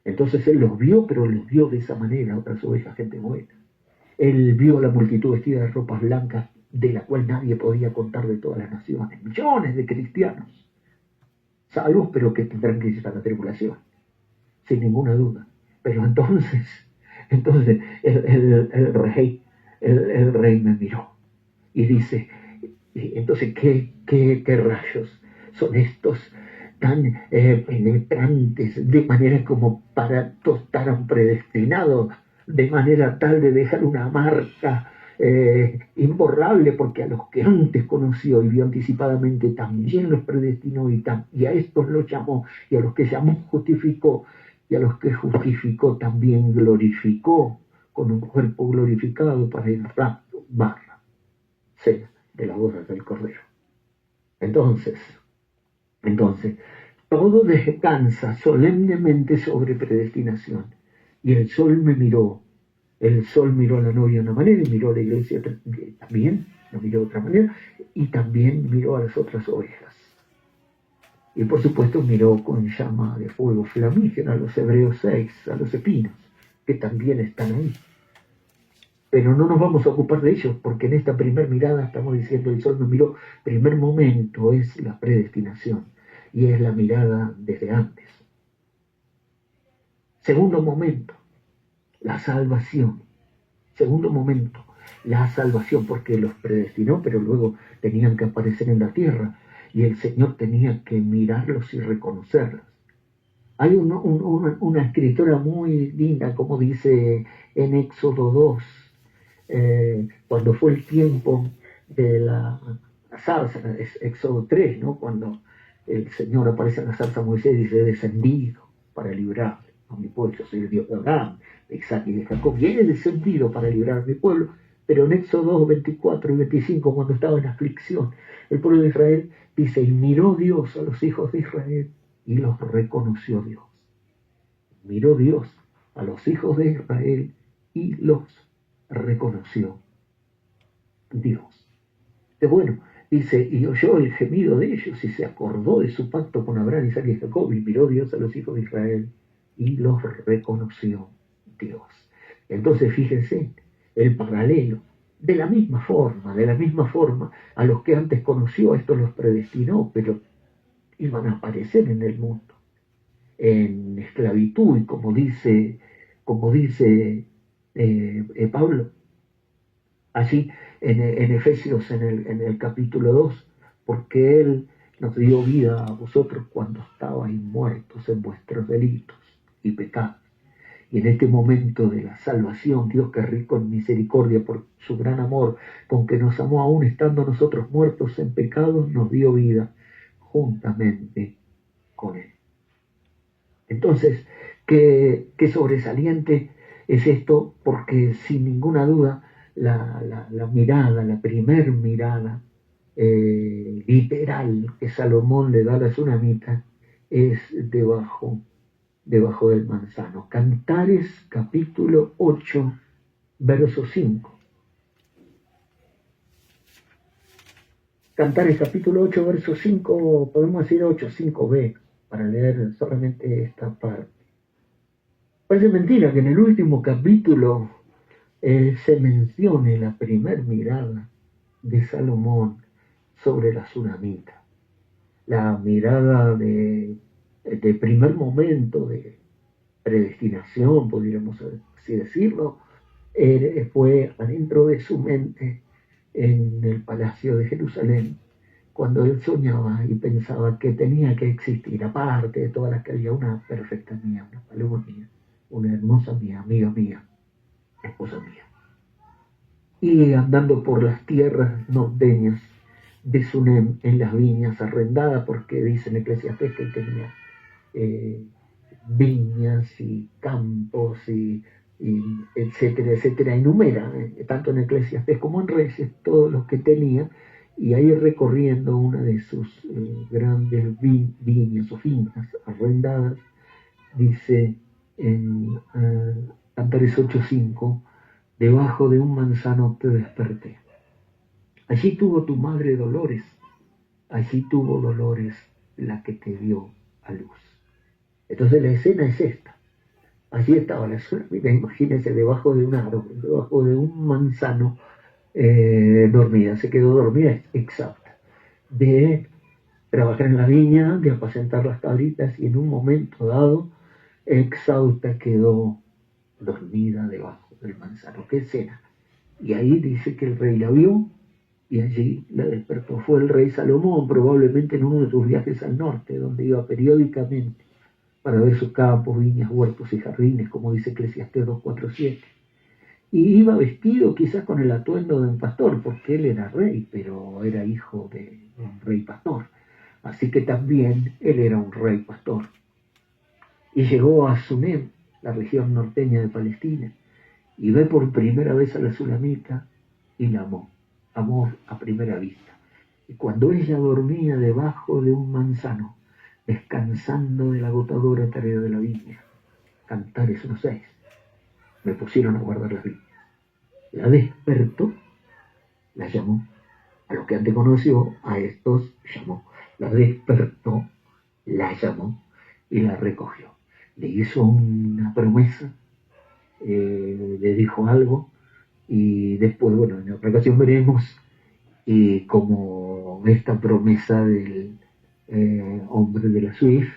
Entonces él los vio, pero los vio de esa manera, otras ovejas, gente buena. Él vio a la multitud vestida de ropas blancas, de la cual nadie podía contar de todas las naciones. Millones de cristianos, salvos, pero que tendrán que ir a la tribulación, sin ninguna duda. Pero entonces el rey me miró y dice: entonces, ¿qué rayos son estos tan penetrantes, de manera como para tostar a un predestinado, de manera tal de dejar una marca imborrable, porque a los que antes conoció y vio anticipadamente también los predestinó, y a estos los llamó, y a los que llamó justificó, y a los que justificó también glorificó con un cuerpo glorificado para el rapto, cena de las bodas del Cordero. Entonces, todo descansa solemnemente sobre predestinación. Y el sol miró a la novia de una manera, y miró a la iglesia también, lo miró de otra manera, y también miró a las otras ovejas. Y por supuesto miró con llama de fuego flamígera a los Hebreos 6, a los espinos, que también están ahí. Pero no nos vamos a ocupar de ellos, porque en esta primer mirada estamos diciendo: el sol nos miró. Primer momento es la predestinación, y es la mirada desde antes. Segundo momento, la salvación. Segundo momento, la salvación, porque los predestinó, pero luego tenían que aparecer en la tierra, y el Señor tenía que mirarlos y reconocerlos. Hay una escritura muy linda, como dice en Éxodo 2, cuando fue el tiempo de la zarza, es Éxodo 3, ¿no? Cuando el Señor aparece en la zarza a Moisés y dice: he descendido para librar a mi pueblo. Yo soy el Dios de Abraham, de Isaac y de Jacob. Y él es descendido para librar a mi pueblo. Pero en Éxodo 2, 24 y 25, cuando estaba en aflicción, el pueblo de Israel dice: y miró Dios a los hijos de Israel y los reconoció Dios. Miró Dios a los hijos de Israel y los reconoció Dios. Bueno, dice: y oyó el gemido de ellos, y se acordó de su pacto con Abraham, Isaac y Jacob, y miró Dios a los hijos de Israel y los reconoció Dios. Entonces fíjense el paralelo. De la misma forma, a los que antes conoció, esto los predestinó, pero iban a aparecer en el mundo en esclavitud, y como dice Pablo allí en Efesios, en el capítulo 2, porque Él nos dio vida a vosotros cuando estabais muertos en vuestros delitos y pecados. Y en este momento de la salvación, Dios, que es rico en misericordia por su gran amor, con que nos amó aún estando nosotros muertos en pecados, nos dio vida juntamente con Él. Entonces, qué sobresaliente es esto, porque sin ninguna duda la mirada, la primer mirada literal que Salomón le da a la tsunamita es debajo del manzano. Cantares capítulo 8, verso 5. Cantares capítulo 8, verso 5, podemos decir 8, 5b, para leer solamente esta parte. Parece mentira que en el último capítulo se mencione la primer mirada de Salomón sobre la tsunamita. La mirada de primer momento de predestinación, podríamos así decirlo, fue adentro de su mente en el palacio de Jerusalén, cuando él soñaba y pensaba que tenía que existir, aparte de todas las que había, una perfecta mía, una paloma mía, una hermosa mía, amiga mía, esposa mía. Y andando por las tierras norteñas de Sunem, en las viñas arrendadas, porque dice en Eclesiastés que él tenía viñas y campos y etcétera, etcétera, enumera, tanto en Eclesiastés como en Reyes, todos los que tenía, y ahí recorriendo una de sus grandes viñas o fincas arrendadas, dice en Cantares 8:5, debajo de un manzano te desperté. Allí tuvo tu madre dolores, allí tuvo dolores la que te dio a luz. Entonces la escena es esta. Allí estaba la sulamita, imagínense, debajo de un árbol, debajo de un manzano, dormida, se quedó dormida, exhausta, de trabajar en la viña, de apacentar las cabritas, y en un momento dado, exhausta, quedó dormida debajo del manzano. ¿Qué escena? Y ahí dice que el rey la vio y allí la despertó. Fue el rey Salomón, probablemente en uno de sus viajes al norte, donde iba periódicamente para ver sus campos, viñas, huertos y jardines, como dice Eclesiastés 2:4-7. Y iba vestido quizás con el atuendo de un pastor, porque él era rey, pero era hijo de un rey pastor. Así que también él era un rey pastor. Y llegó a Sunem, la región norteña de Palestina, y ve por primera vez a la sulamita y la amó. Amor a primera vista. Y cuando ella dormía debajo de un manzano, descansando de la agotadora tarea de la viña, Cantares 1:6, me pusieron a guardar las viñas. La despertó, la llamó. A los que antes conoció, a estos llamó. La despertó, la llamó y la recogió. Le hizo una promesa, le dijo algo, y después, bueno, en otra ocasión veremos cómo esta promesa del hombre de la Swift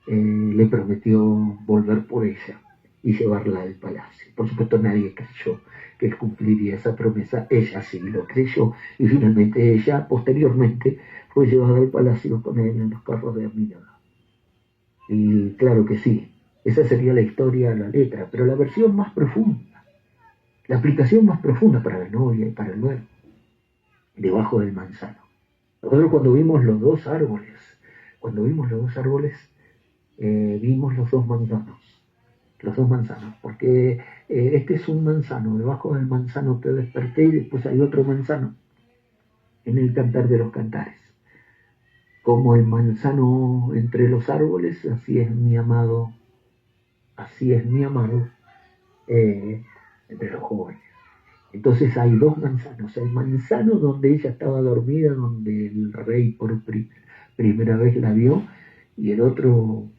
le prometió volver por ella y llevarla al palacio. Por supuesto, nadie creyó que él cumpliría esa promesa. Ella sí lo creyó, y finalmente ella, posteriormente, fue llevada al palacio con él en los carros de Aminadab. Y claro que sí, esa sería la historia a la letra, pero la versión más profunda, la aplicación más profunda para la novia y para el nuevo, debajo del manzano. Nosotros cuando vimos los dos árboles, vimos los dos manzanos, porque este es un manzano, debajo del manzano te desperté, y después hay otro manzano en el Cantar de los Cantares. Como el manzano entre los árboles, así es mi amado entre los jóvenes. Entonces hay dos manzanos, el manzano donde ella estaba dormida, donde el rey por primera vez la vio, y el otro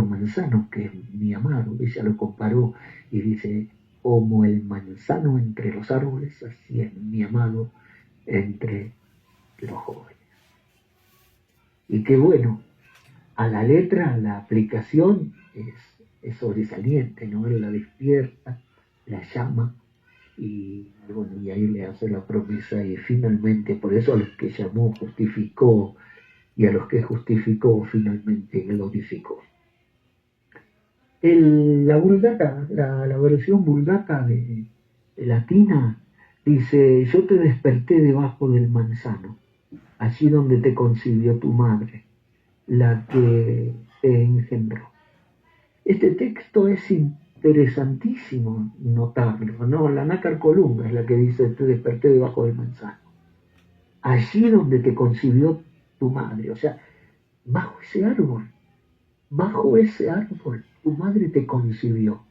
manzano que es mi amado. Ella lo comparó y dice, como el manzano entre los árboles, así es mi amado entre los jóvenes. Y qué bueno, a la letra, la aplicación es sobresaliente, ¿no? Él la despierta, la llama, y bueno, y ahí le hace la promesa, y finalmente, por eso a los que llamó justificó, y a los que justificó finalmente glorificó. La Vulgata, la versión Vulgata de latina, dice, yo te desperté debajo del manzano, allí donde te concibió tu madre, la que te engendró. Este texto es interesantísimo notarlo, ¿no? La Nácar Columba es la que dice, te desperté debajo del manzano, allí donde te concibió tu madre, o sea, bajo ese árbol, tu madre te concibió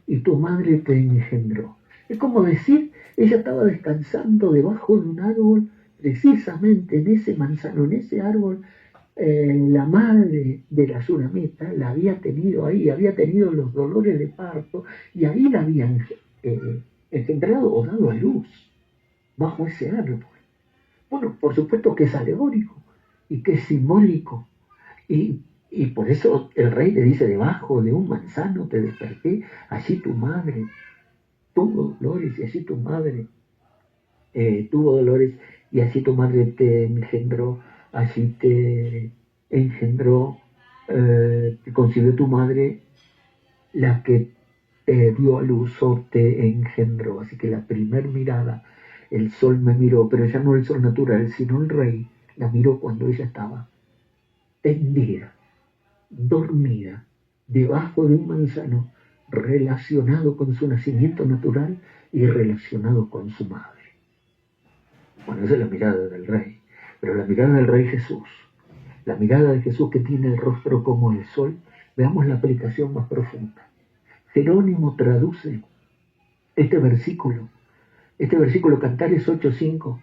y tu madre te engendró. Es como decir, ella estaba descansando debajo de un árbol, precisamente en ese manzano, en ese árbol. La madre de la Sulamita la había tenido ahí, había tenido los dolores de parto, y ahí la habían engendrado o dado a luz, bajo ese árbol. Bueno, por supuesto que es alegórico y que es simbólico, y por eso el rey le dice, debajo de un manzano te desperté, allí tu madre tuvo dolores, y allí tu madre y así tu madre te engendró, así te engendró, te concibió tu madre, la que te dio a luz o te engendró. Así que la primer mirada, el sol me miró, pero ya no el sol natural, sino el rey, la miró cuando ella estaba tendida, dormida, debajo de un manzano, relacionado con su nacimiento natural y relacionado con su madre. Bueno, esa es la mirada del rey, pero la mirada del rey Jesús, la mirada de Jesús que tiene el rostro como el sol, veamos la aplicación más profunda. Jerónimo traduce este versículo Cantares 8:5.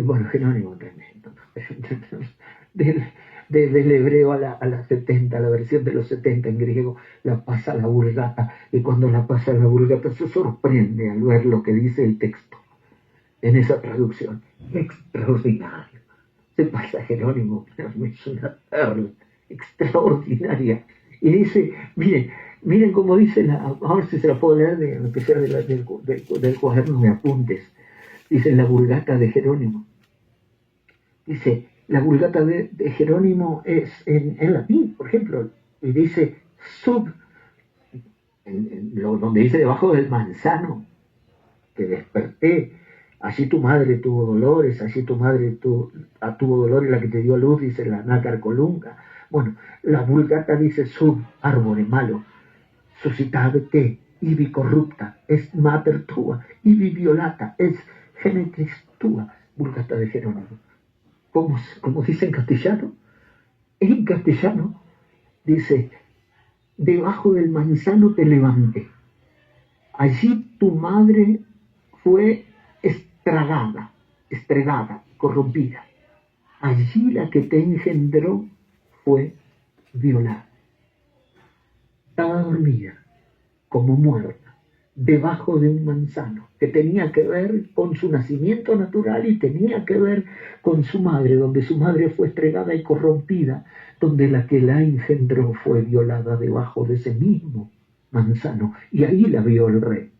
Bueno, Jerónimo tremendo. Del hebreo a la 70, la versión de los 70 en griego, la pasa a la Vulgata, y cuando la pasa a la Vulgata se sorprende al ver lo que dice el texto en esa traducción. Extraordinario. Se pasa a Jerónimo, es una perla extraordinaria. Y dice, miren cómo dice, a ver si se la puedo leer, aunque sea del cuaderno de apuntes. Dice la Vulgata de Jerónimo. Dice, la Vulgata de Jerónimo es en latín, por ejemplo, y dice donde dice debajo del manzano, que desperté, allí tu madre tuvo dolores, allí tu madre tuvo dolores, la que te dio a luz, dice la nácar colunga. Bueno, la Vulgata dice árbore malo, suscitate, ibi corrupta, es mater tua, ibi violata, es genetrix tua, Vulgata de Jerónimo. Como dice en castellano dice, debajo del manzano te levanté, allí tu madre fue estregada, corrompida, allí la que te engendró fue violada. Estaba dormida, como muerta, debajo de un manzano, que tenía que ver con su nacimiento natural y tenía que ver con su madre, donde su madre fue estregada y corrompida, donde la que la engendró fue violada debajo de ese mismo manzano, y ahí la vio el rey.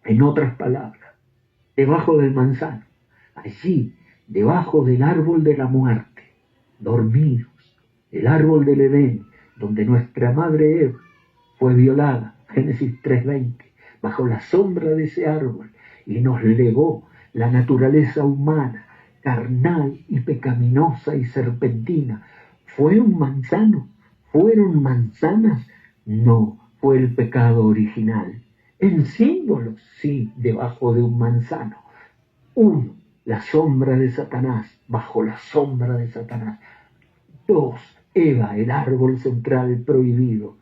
En otras palabras, debajo del manzano, allí, debajo del árbol de la muerte, dormidos, el árbol del Edén, donde nuestra madre Eva fue violada, Génesis 3:20, bajo la sombra de ese árbol, y nos legó la naturaleza humana, carnal y pecaminosa y serpentina. ¿Fue un manzano? ¿Fueron manzanas? No, fue el pecado original. En símbolos, sí, debajo de un manzano. Uno, la sombra de Satanás, bajo la sombra de Satanás. Dos, Eva, el árbol central prohibido,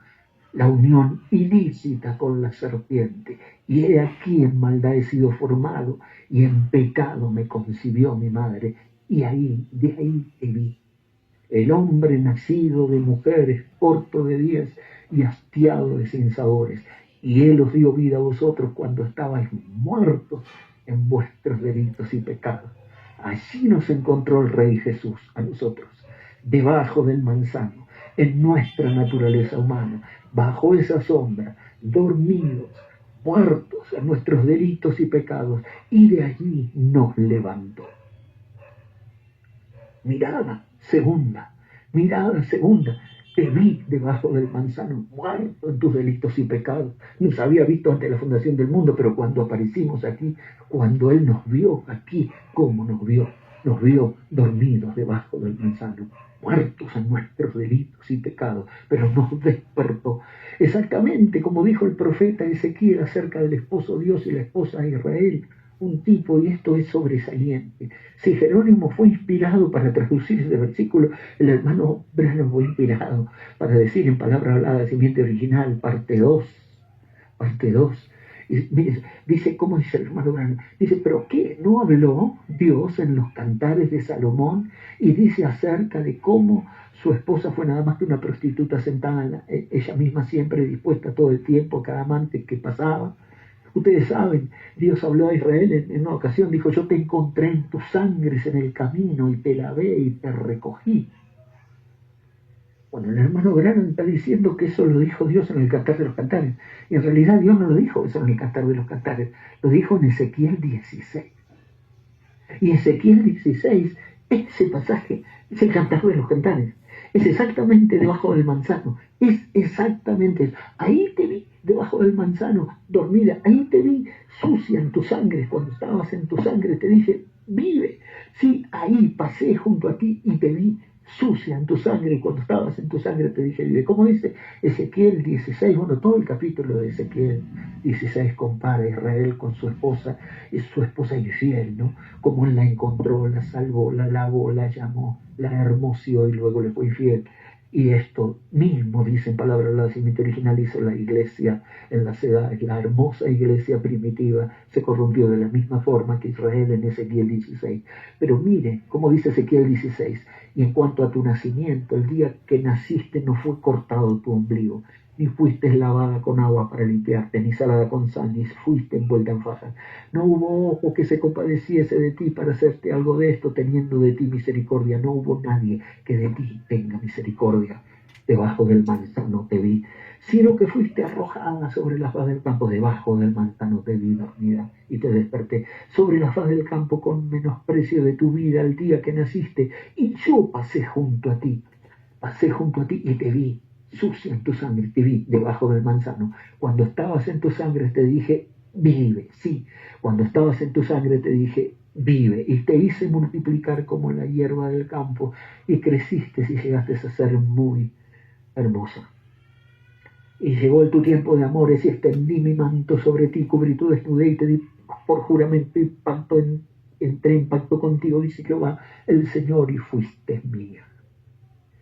la unión ilícita con la serpiente. Y he aquí en maldad he sido formado, y en pecado me concibió mi madre. Y de ahí te vi. El hombre nacido de mujeres, corto de días y hastiado de sinsabores. Y él os dio vida a vosotros cuando estabais muertos en vuestros delitos y pecados. Allí nos encontró el Rey Jesús a nosotros, debajo del manzano, en nuestra naturaleza humana, bajo esa sombra, dormidos, muertos en nuestros delitos y pecados, y de allí nos levantó. Mirada segunda, te vi debajo del manzano, muerto en tus delitos y pecados. Nos había visto ante la fundación del mundo, pero cuando aparecimos aquí, cuando Él nos vio aquí, ¿cómo nos vio? Nos vio dormidos debajo del manzano, muertos en nuestros delitos y pecados, pero nos despertó. Exactamente como dijo el profeta Ezequiel acerca del esposo Dios y la esposa Israel, un tipo, y esto es sobresaliente. Si Jerónimo fue inspirado para traducir ese versículo, el hermano Branham fue inspirado para decir en palabra hablada, simiente original, parte 2. Y mire, dice, ¿cómo dice el hermano Branham? Dice, ¿pero qué? ¿No habló Dios en los cantares de Salomón? Y dice acerca de cómo su esposa fue nada más que una prostituta sentada, ella misma siempre dispuesta todo el tiempo a cada amante que pasaba. Ustedes saben, Dios habló a Israel en una ocasión, dijo, yo te encontré en tus sangres en el camino y te lavé y te recogí. Bueno, el hermano Branham está diciendo que eso lo dijo Dios en el Cantar de los Cantares. Y en realidad Dios no lo dijo eso en el Cantar de los Cantares, lo dijo en Ezequiel 16. Y Ezequiel 16, ese pasaje, es el Cantar de los Cantares. Es exactamente debajo del manzano. Es exactamente, ahí te vi debajo del manzano, dormida. Ahí te vi sucia en tu sangre. Cuando estabas en tu sangre te dije, vive. Sí, ahí pasé junto a ti y te vi sucia en tu sangre. Cuando estabas en tu sangre te dije, vive. Como dice Ezequiel 16, bueno, todo el capítulo de Ezequiel 16 compara a Israel con su esposa, es su esposa infiel, ¿no? Como él la encontró, la salvó, la lavó, la llamó, la hermoseó y luego le fue infiel. Y esto mismo dice en palabras de la semita original hizo la iglesia en las edades. La hermosa iglesia primitiva se corrompió de la misma forma que Israel en Ezequiel 16. Pero mire, como dice Ezequiel 16, y en cuanto a tu nacimiento, el día que naciste no fue cortado tu ombligo, ni fuiste lavada con agua para limpiarte, ni salada con sal, ni fuiste envuelta en fajas. No hubo ojo que se compadeciese de ti para hacerte algo de esto, teniendo de ti misericordia. No hubo nadie que de ti tenga misericordia. Debajo del manzano te vi, sino que fuiste arrojada sobre la faz del campo. Debajo del manzano te vi dormida y te desperté sobre la faz del campo con menosprecio de tu vida el día que naciste, y yo pasé junto a ti y te vi sucia en tu sangre, te vi debajo del manzano. Cuando estabas en tu sangre te dije, vive, sí. Cuando estabas en tu sangre te dije, vive. Y te hice multiplicar como la hierba del campo, y creciste y llegaste a ser muy hermosa. Y llegó tu tiempo de amores, y extendí mi manto sobre ti, cubrí tu desnudez y te di por juramento y pacto, entré en pacto contigo, dice Jehová el Señor, y fuiste mía.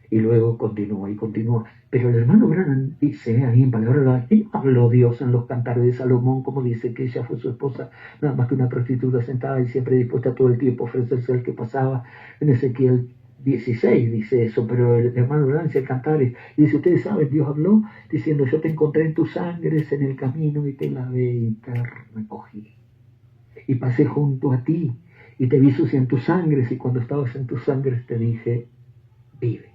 Y luego continúa. Pero el hermano Branham dice ahí en palabras, ¿quién habló Dios en los cantares de Salomón? Como dice que ella fue su esposa, nada más que una prostituta sentada y siempre dispuesta todo el tiempo a ofrecerse al que pasaba. En Ezequiel 16 dice eso, pero el hermano Branham dice el cantares, y dice, ustedes saben, Dios habló diciendo, yo te encontré en tus sangres en el camino y te lavé y te recogí. Y pasé junto a ti y te vi sucia en tus sangres, y cuando estabas en tus sangres te dije, vive.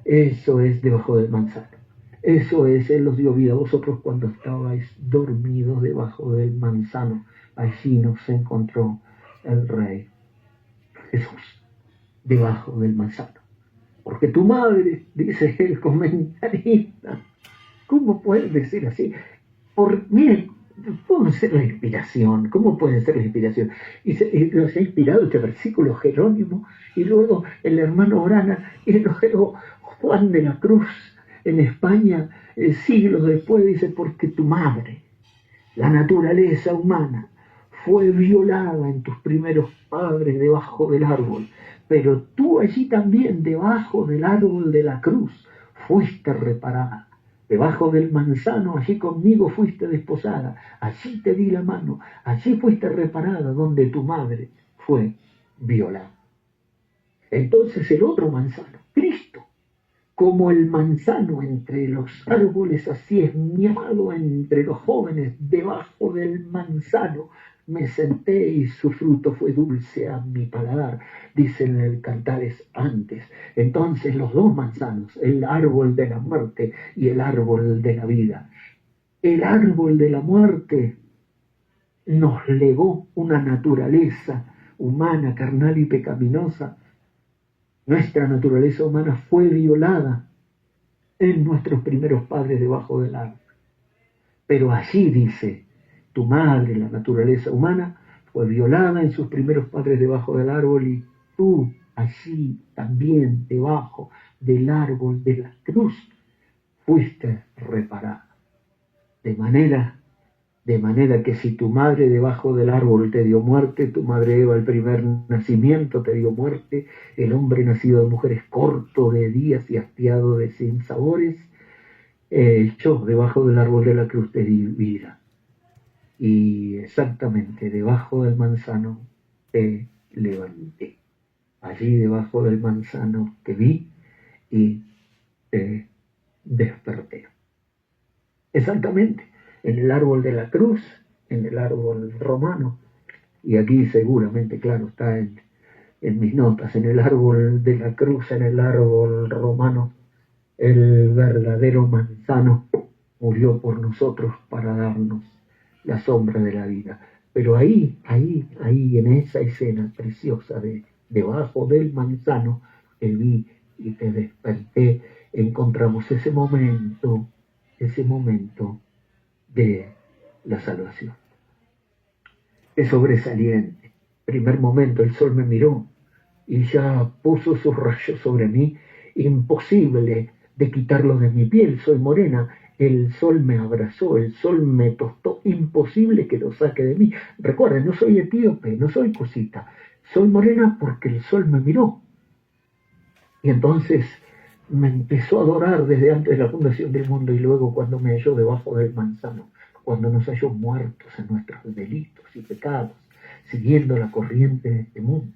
Eso es debajo del manzano. Eso es, Él los dio vida a vosotros cuando estabais dormidos debajo del manzano. Allí nos encontró el Rey Jesús, debajo del manzano. Porque tu madre, dice el comentarista, ¿cómo puede decir así? Miren, ¿cómo ser la inspiración? ¿Cómo puede ser la inspiración? Y nos ha inspirado este versículo Jerónimo, y luego el hermano Orana, y luego Juan de la Cruz en España, siglos después, dice, porque tu madre, la naturaleza humana, fue violada en tus primeros padres debajo del árbol, pero tú allí también, debajo del árbol de la cruz, fuiste reparada. Debajo del manzano, allí conmigo fuiste desposada, allí te di la mano, allí fuiste reparada donde tu madre fue violada. Entonces el otro manzano, Cristo, como el manzano entre los árboles, así es mi amado entre los jóvenes. Debajo del manzano me senté y su fruto fue dulce a mi paladar, dicen en el Cantares antes. Entonces los dos manzanos, el árbol de la muerte y el árbol de la vida. El árbol de la muerte nos legó una naturaleza humana, carnal y pecaminosa. Nuestra naturaleza humana fue violada en nuestros primeros padres debajo del árbol. Pero allí dice, tu madre, la naturaleza humana, fue violada en sus primeros padres debajo del árbol, y tú allí también debajo del árbol de la cruz fuiste reparada. De manera que si tu madre debajo del árbol te dio muerte, tu madre Eva, el primer nacimiento, te dio muerte, el hombre nacido de mujeres corto de días y hastiado de sinsabores, yo debajo del árbol de la cruz te di vida. Y exactamente debajo del manzano te levanté. Allí debajo del manzano te vi y te desperté. Exactamente. En el árbol de la cruz, en el árbol romano, y aquí seguramente, claro, está en mis notas, en el árbol de la cruz, en el árbol romano, el verdadero manzano murió por nosotros para darnos la sombra de la vida. Pero ahí, en esa escena preciosa de debajo del manzano, te vi y te desperté, encontramos ese momento de la salvación. Es sobresaliente. Primer momento, el sol me miró y ya puso sus rayos sobre mí, imposible de quitarlos de mi piel, soy morena, el sol me abrazó, el sol me tostó, imposible que lo saque de mí. Recuerden, no soy etíope, no soy cosita, soy morena porque el sol me miró. Y entonces me empezó a adorar desde antes de la fundación del mundo, y luego cuando me halló debajo del manzano, cuando nos halló muertos en nuestros delitos y pecados, siguiendo la corriente de este mundo,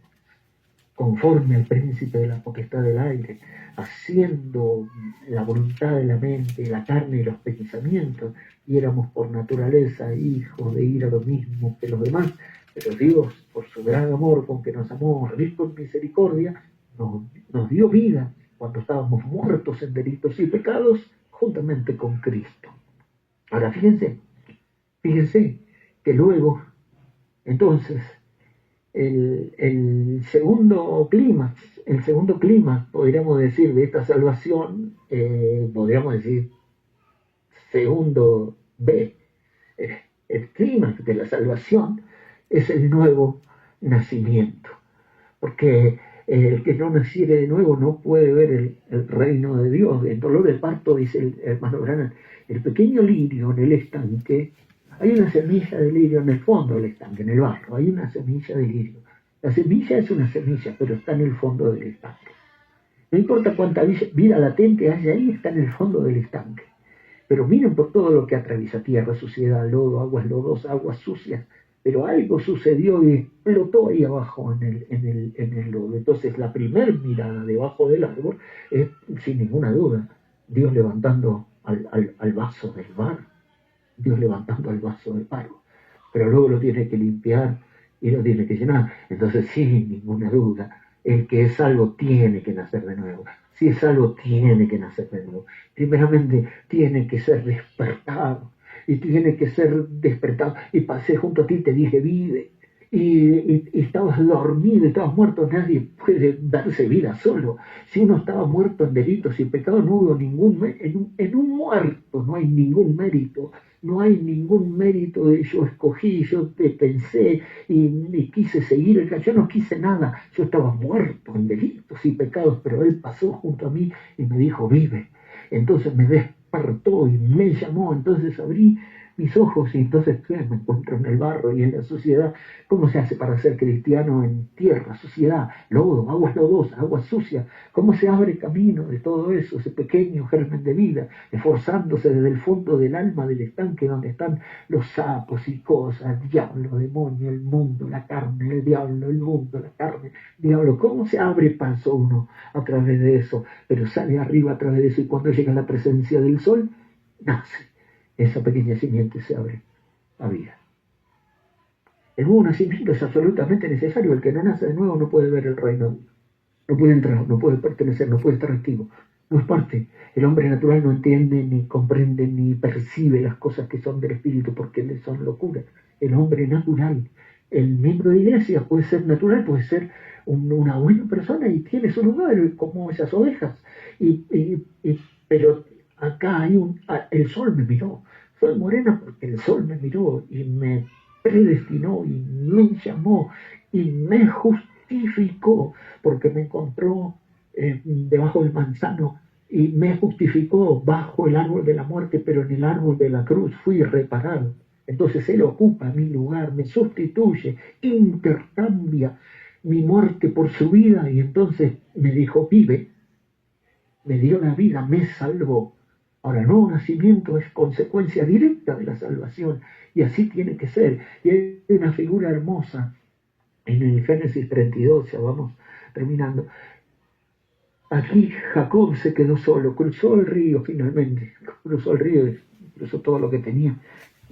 conforme al príncipe de la potestad del aire, haciendo la voluntad de la mente, la carne y los pensamientos, y éramos por naturaleza hijos de ira lo mismo que los demás, pero Dios, por su gran amor con que nos amó, rico en misericordia, nos dio vida cuando estábamos muertos en delitos y pecados, juntamente con Cristo. Ahora fíjense que luego, entonces, el segundo clímax, podríamos decir, de esta salvación, podríamos decir, segundo B, el clímax de la salvación es el nuevo nacimiento, porque el que no naciere de nuevo no puede ver el reino de Dios. El dolor de parto, dice el hermano Branham, el pequeño lirio en el estanque, hay una semilla de lirio en el fondo del estanque, en el barro, hay una semilla de lirio. La semilla es una semilla, pero está en el fondo del estanque. No importa cuánta vida latente haya ahí, está en el fondo del estanque. Pero miren por todo lo que atraviesa: tierra, suciedad, lodo, aguas lodosas, aguas sucias. Pero algo sucedió y explotó ahí abajo en el lodo. Entonces la primer mirada debajo del árbol es, sin ninguna duda, Dios levantando al vaso del barro. Dios levantando el vaso del barro. Pero luego lo tiene que limpiar y lo tiene que llenar. Entonces, sin ninguna duda, el que es salvo tiene que nacer de nuevo. Si es salvo, tiene que nacer de nuevo. Primeramente, tiene que ser despertado. Y tiene que ser despertado. Y pasé junto a ti y te dije, vive. Y estabas dormido, estabas muerto. Nadie puede darse vida solo. Si uno estaba muerto en delitos y pecados, no hubo en un muerto no hay ningún mérito. No hay ningún mérito de yo escogí, yo te pensé y quise seguir. Yo no quise nada. Yo estaba muerto en delitos y pecados, pero Él pasó junto a mí y me dijo, vive. Entonces me despertó y me llamó. Entonces abrí mis ojos y entonces me encuentro en el barro y en la suciedad. ¿Cómo se hace para ser cristiano en tierra, suciedad, lodo, aguas lodosas, aguas sucias? ¿Cómo se abre camino de todo eso, ese pequeño germen de vida, esforzándose desde el fondo del alma del estanque donde están los sapos y cosas, el diablo, demonio, el mundo, la carne, el diablo, el mundo, la carne, el diablo? ¿Cómo se abre paso uno a través de eso? Pero sale arriba a través de eso, y cuando llega la presencia del sol, nace. Esa pequeña simiente se abre a vida. El nuevo nacimiento es absolutamente necesario. El que no nace de nuevo no puede ver el reino de Dios. No puede entrar, no puede pertenecer, no puede estar activo. No es parte. El hombre natural no entiende, ni comprende, ni percibe las cosas que son del espíritu, porque le son locura. El hombre natural, el miembro de iglesia, puede ser natural, puede ser una buena persona y tiene su lugar, como esas ovejas. Pero acá hay el sol me miró. Soy morena porque el sol me miró y me predestinó y me llamó y me justificó, porque me encontró debajo del manzano y me justificó bajo el árbol de la muerte, pero en el árbol de la cruz fui reparado. Entonces Él ocupa mi lugar, me sustituye, intercambia mi muerte por su vida, y entonces me dijo, vive, me dio la vida, me salvó. Ahora, el nuevo nacimiento es consecuencia directa de la salvación, y así tiene que ser. Y hay una figura hermosa en el Génesis 32, ya vamos terminando. Aquí Jacob se quedó solo, cruzó el río finalmente, cruzó el río, cruzó todo lo que tenía,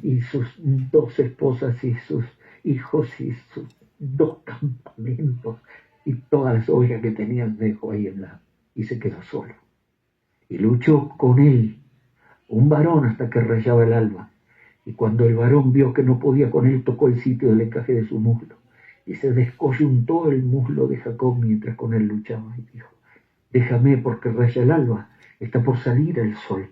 y sus 2 esposas y sus hijos y sus 2 campamentos y todas las ovejas que tenían dejó ahí y se quedó solo. Y luchó con él un varón hasta que rayaba el alba. Y cuando el varón vio que no podía con él, tocó el sitio del encaje de su muslo. Y se descoyuntó el muslo de Jacob mientras con él luchaba. Y dijo, déjame porque raya el alba. Está por salir el sol.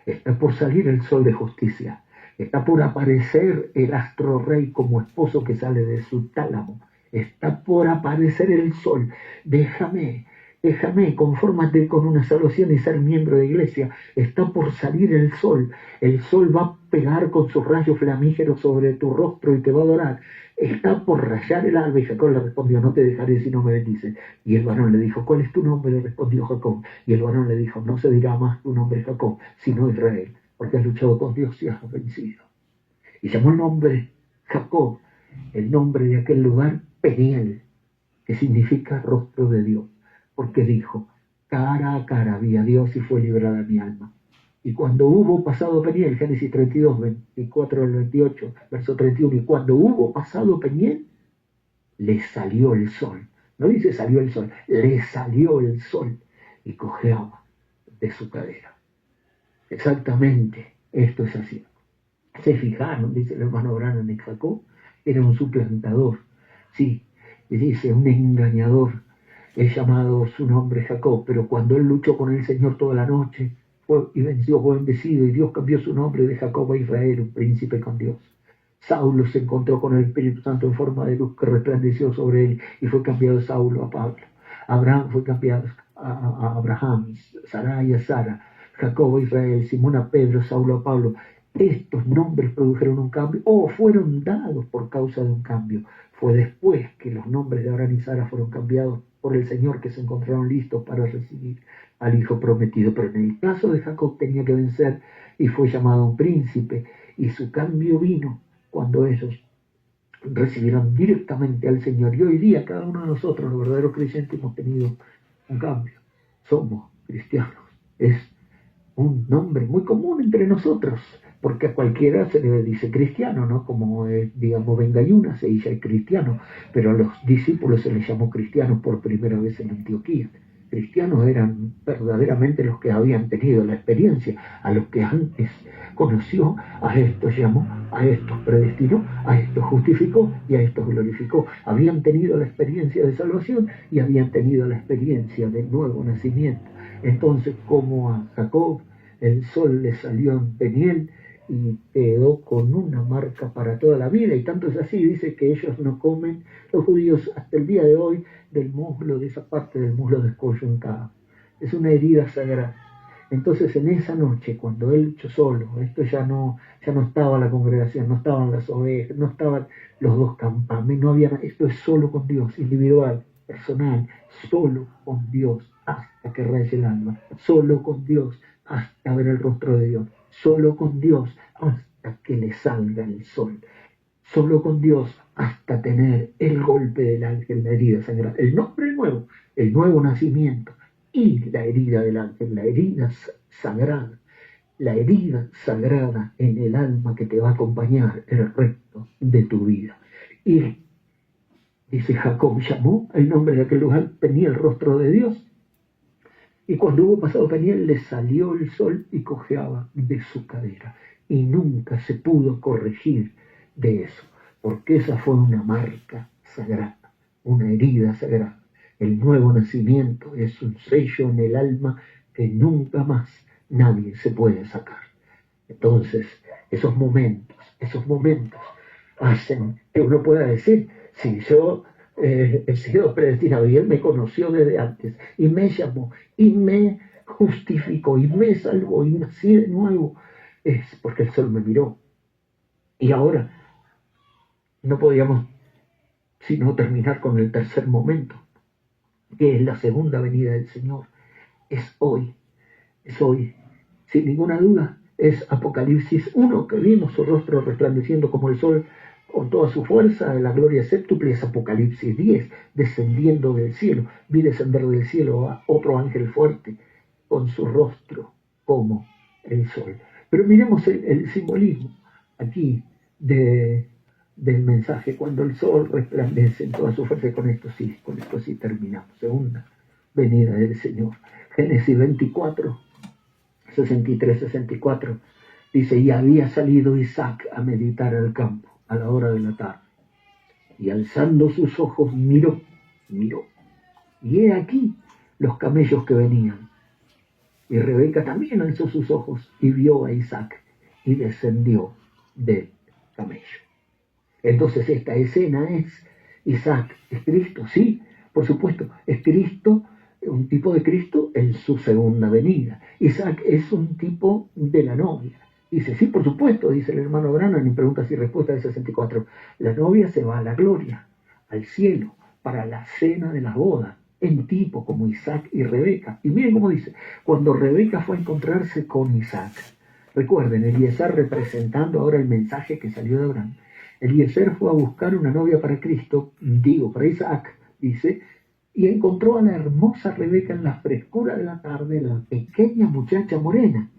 Está por salir el sol de justicia. Está por aparecer el astro rey como esposo que sale de su tálamo. Está por aparecer el sol. Déjame Déjame, confórmate con una salvación y ser miembro de iglesia. Está por salir el sol. El sol va a pegar con sus rayos flamígeros sobre tu rostro y te va a adorar. Está por rayar el alba. Y Jacob le respondió, no te dejaré si no me bendices. Y el varón le dijo, ¿cuál es tu nombre? Le respondió Jacob. Y el varón le dijo, no se dirá más tu nombre Jacob, sino Israel, porque has luchado con Dios y has vencido. Y llamó el nombre Jacob, el nombre de aquel lugar, Peniel, que significa rostro de Dios, porque dijo, cara a cara vi a Dios y fue librada mi alma. Y cuando hubo pasado Peniel, Génesis 32, 24 al 28, verso 31, y cuando hubo pasado Peniel, le salió el sol. No dice salió el sol, le salió el sol y cojeaba de su cadera. Exactamente, esto es así. Se fijaron, dice el hermano Branham, en Jacob, era un suplantador. Sí, y dice, un engañador. Es llamado su nombre Jacob, pero cuando él luchó con el Señor toda la noche y venció, fue bendecido, y Dios cambió su nombre de Jacob a Israel, un príncipe con Dios. Saulo se encontró con el Espíritu Santo en forma de luz que resplandeció sobre él y fue cambiado Saulo a Pablo. Abraham fue cambiado a Abraham, Sarai a Sara, Jacob a Israel, Simón a Pedro, Saulo a Pablo. Estos nombres produjeron un cambio o fueron dados por causa de un cambio. Fue después que los nombres de Abraham y Sara fueron cambiados por el Señor, que se encontraron listos para recibir al hijo prometido. Pero en el caso de Jacob tenía que vencer y fue llamado un príncipe, y su cambio vino cuando ellos recibieron directamente al Señor. Y hoy día cada uno de nosotros, los verdaderos creyentes, hemos tenido un cambio. Somos cristianos. Es un nombre muy común entre nosotros, porque a cualquiera se le dice cristiano, ¿no? Como, digamos, Vengayuna se dice cristiano, pero a los discípulos se les llamó cristianos por primera vez en Antioquía. Cristianos eran verdaderamente los que habían tenido la experiencia, a los que antes conoció, a estos llamó, a estos predestinó, a estos justificó y a estos glorificó. Habían tenido la experiencia de salvación y habían tenido la experiencia del nuevo nacimiento. Entonces, como a Jacob el sol le salió en Peniel y quedó con una marca para toda la vida, y tanto es así, dice que ellos no comen, los judíos hasta el día de hoy, del muslo, de esa parte del muslo descoyuntado. Es una herida sagrada. Entonces en esa noche, cuando él luchó solo, esto ya no estaba la congregación, no estaban las ovejas, no estaban los dos campamentos, no había, esto es solo con Dios, individual, personal, solo con Dios hasta que raye el alma, solo con Dios hasta ver el rostro de Dios, solo con Dios hasta que le salga el sol, solo con Dios hasta tener el golpe del ángel, la herida sagrada, el nombre nuevo, el nuevo nacimiento y la herida del ángel, la herida sagrada, la herida sagrada en el alma que te va a acompañar el resto de tu vida. Y dice Jacob llamó el nombre de aquel lugar, tenía el rostro de Dios. Y cuando hubo pasado Peniel, le salió el sol y cojeaba de su cadera. Y nunca se pudo corregir de eso, porque esa fue una marca sagrada, una herida sagrada. El nuevo nacimiento es un sello en el alma que nunca más nadie se puede sacar. Entonces, esos momentos hacen que uno pueda decir, si yo he sido predestinado y él me conoció desde antes y me llamó y me justificó y me salvó y nací de nuevo, es porque el sol me miró. Y ahora no podíamos sino terminar con el tercer momento, que es la segunda venida del Señor. Es hoy, sin ninguna duda. Es Apocalipsis 1, que vimos su rostro resplandeciendo como el sol con toda su fuerza, la gloria séptuple. Es Apocalipsis 10, descendiendo del cielo. Vi descender del cielo a otro ángel fuerte, con su rostro como el sol. Pero miremos el simbolismo aquí del mensaje, cuando el sol resplandece en toda su fuerza. Con esto sí terminamos. Segunda venida del Señor. Génesis 24, 63-64, dice, y había salido Isaac a meditar al campo a la hora de la tarde, y alzando sus ojos miró, y he aquí los camellos que venían, y Rebeca también alzó sus ojos y vio a Isaac, y descendió del camello. Entonces esta escena es Isaac, es Cristo, sí, por supuesto, es Cristo un tipo de Cristo en su segunda venida. Isaac es un tipo de la novia. Dice, sí, por supuesto, dice el hermano Branham en preguntas y respuestas del 64. La novia se va a la gloria, al cielo, para la cena de la boda, en tipo como Isaac y Rebeca. Y miren cómo dice, cuando Rebeca fue a encontrarse con Isaac, recuerden, Eliezer representando ahora el mensaje que salió de Abraham, Eliezer fue a buscar una novia para Cristo, para Isaac, dice, y encontró a la hermosa Rebeca en la frescura de la tarde, la pequeña muchacha morena.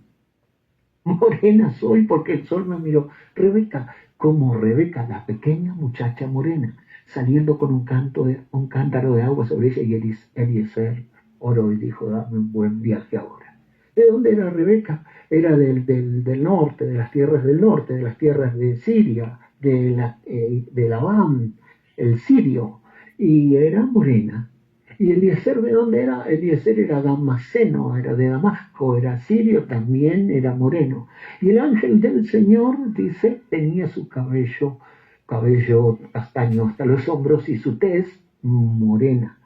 Morena soy porque el sol me miró. Rebeca, como Rebeca, la pequeña muchacha morena, saliendo con un cántaro de agua sobre ella, y Eliezer oró y dijo, dame un buen viaje ahora. ¿De dónde era Rebeca? Era del norte, de las tierras del norte, de las tierras de Siria, de Labán, el sirio, y era morena. ¿Y Eliezer de dónde era? Eliezer era damasceno, era de Damasco, era sirio, también era moreno. Y el ángel del Señor, dice, tenía su cabello castaño hasta los hombros y su tez morena.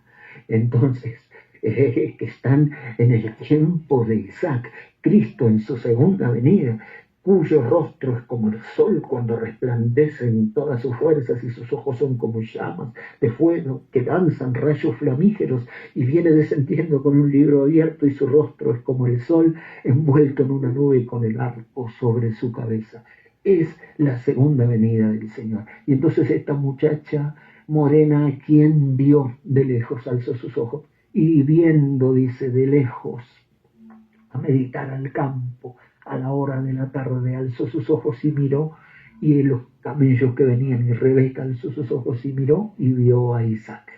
Entonces, que están en el tiempo de Isaac, Cristo en su segunda venida, cuyo rostro es como el sol cuando resplandece en todas sus fuerzas y sus ojos son como llamas de fuego que danzan rayos flamígeros, y viene descendiendo con un libro abierto, y su rostro es como el sol envuelto en una nube con el arco sobre su cabeza. Es la segunda venida del Señor. Y entonces esta muchacha morena, quien vio de lejos, alzó sus ojos y viendo, dice, de lejos, a meditar al campo, a la hora de la tarde, alzó sus ojos y miró, y los camellos que venían, y Rebeca alzó sus ojos y miró, y vio a Isaac.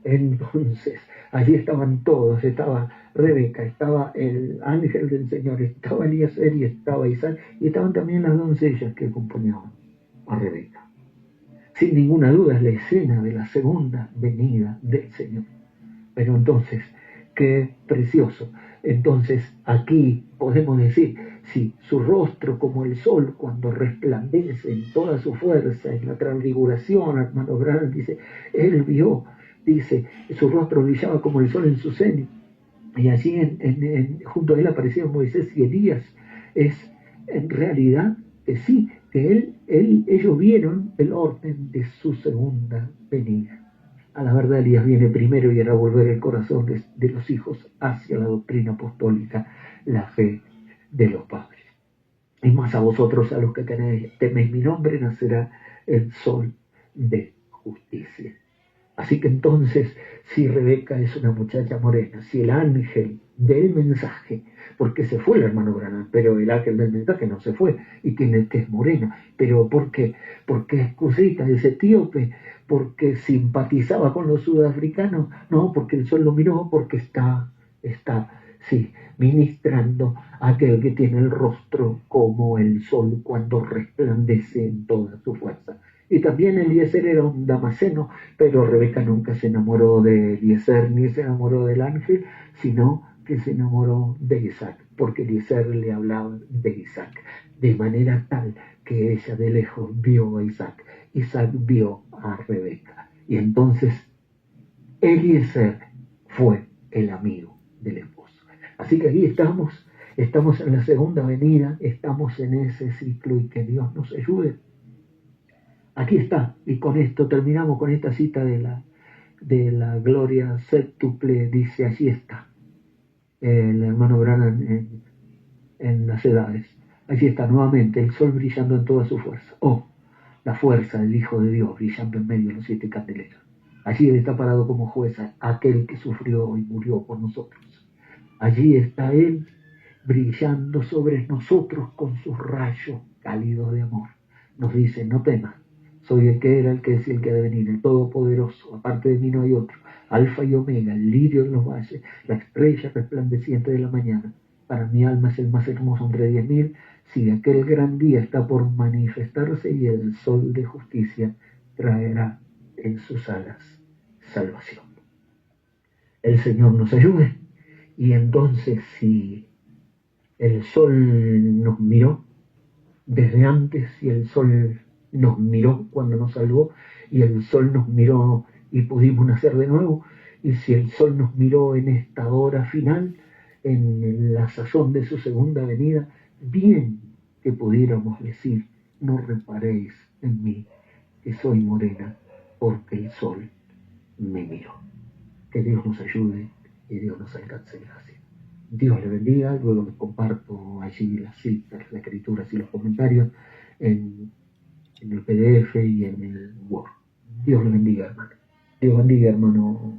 Entonces, allí estaban todos, estaba Rebeca, estaba el ángel del Señor, estaba Eliezer y estaba Isaac, y estaban también las doncellas que acompañaban a Rebeca. Sin ninguna duda es la escena de la segunda venida del Señor. Pero entonces, qué precioso. Entonces, aquí podemos decir, si su rostro como el sol cuando resplandece en toda su fuerza, en la transfiguración, hermano Branham dice, él vio, dice, su rostro brillaba como el sol en su seno, y allí junto a él aparecieron Moisés y Elías. Es en realidad que sí, que ellos vieron el orden de su segunda venida. A la verdad, Elías viene primero y hará volver el corazón de los hijos hacia la doctrina apostólica, la fe de los padres. Y más a vosotros, a los que teméis mi nombre, nacerá el sol de justicia. Así que entonces, si Rebeca es una muchacha morena, si el ángel del mensaje, porque se fue el hermano Branham, pero el ángel del mensaje no se fue, y que es morena, pero ¿por qué? Porque es cusita, es etíope, porque simpatizaba con los sudafricanos, no, porque el sol lo miró, porque está ministrando a aquel que tiene el rostro como el sol cuando resplandece en toda su fuerza. Y también Eliezer era un damasceno, pero Rebeca nunca se enamoró de Eliezer ni se enamoró del ángel, sino que se enamoró de Isaac, porque Eliezer le hablaba de Isaac, de manera tal que ella de lejos vio a Isaac, Isaac vio a Rebeca, y entonces Eliezer fue el amigo del esposo. Así que aquí estamos en la segunda venida, estamos en ese ciclo, y que Dios nos ayude. Aquí está, y con esto terminamos con esta cita de la Gloria Séptuple, dice, allí está, el hermano Branham en las edades. Allí está nuevamente el sol brillando en toda su fuerza. Oh, la fuerza del Hijo de Dios brillando en medio de los 7 candeleros. Allí está parado como jueza aquel que sufrió y murió por nosotros. Allí está Él brillando sobre nosotros con sus rayos cálidos de amor. Nos dice, no temas. Soy el que era, el que es y el que ha de venir, el Todopoderoso. Aparte de mí no hay otro. Alfa y Omega, el lirio en los valles, la estrella resplandeciente de la mañana. Para mi alma es el más hermoso entre 10.000. Si aquel gran día está por manifestarse, y el sol de justicia traerá en sus alas salvación. El Señor nos ayude. Y entonces, si el sol nos miró desde antes, y el sol nos miró cuando nos salvó, y el sol nos miró y pudimos nacer de nuevo, Y si el sol nos miró en esta hora final, en la sazón de su segunda venida, bien que pudiéramos decir, no reparéis en mí, que soy morena, porque el sol me miró. Que Dios nos ayude y Dios nos alcance gracia. Dios le bendiga. Luego les comparto allí las citas, las escrituras y los comentarios en el PDF y en el Word. Dios le bendiga, hermano. Dios bendiga, hermano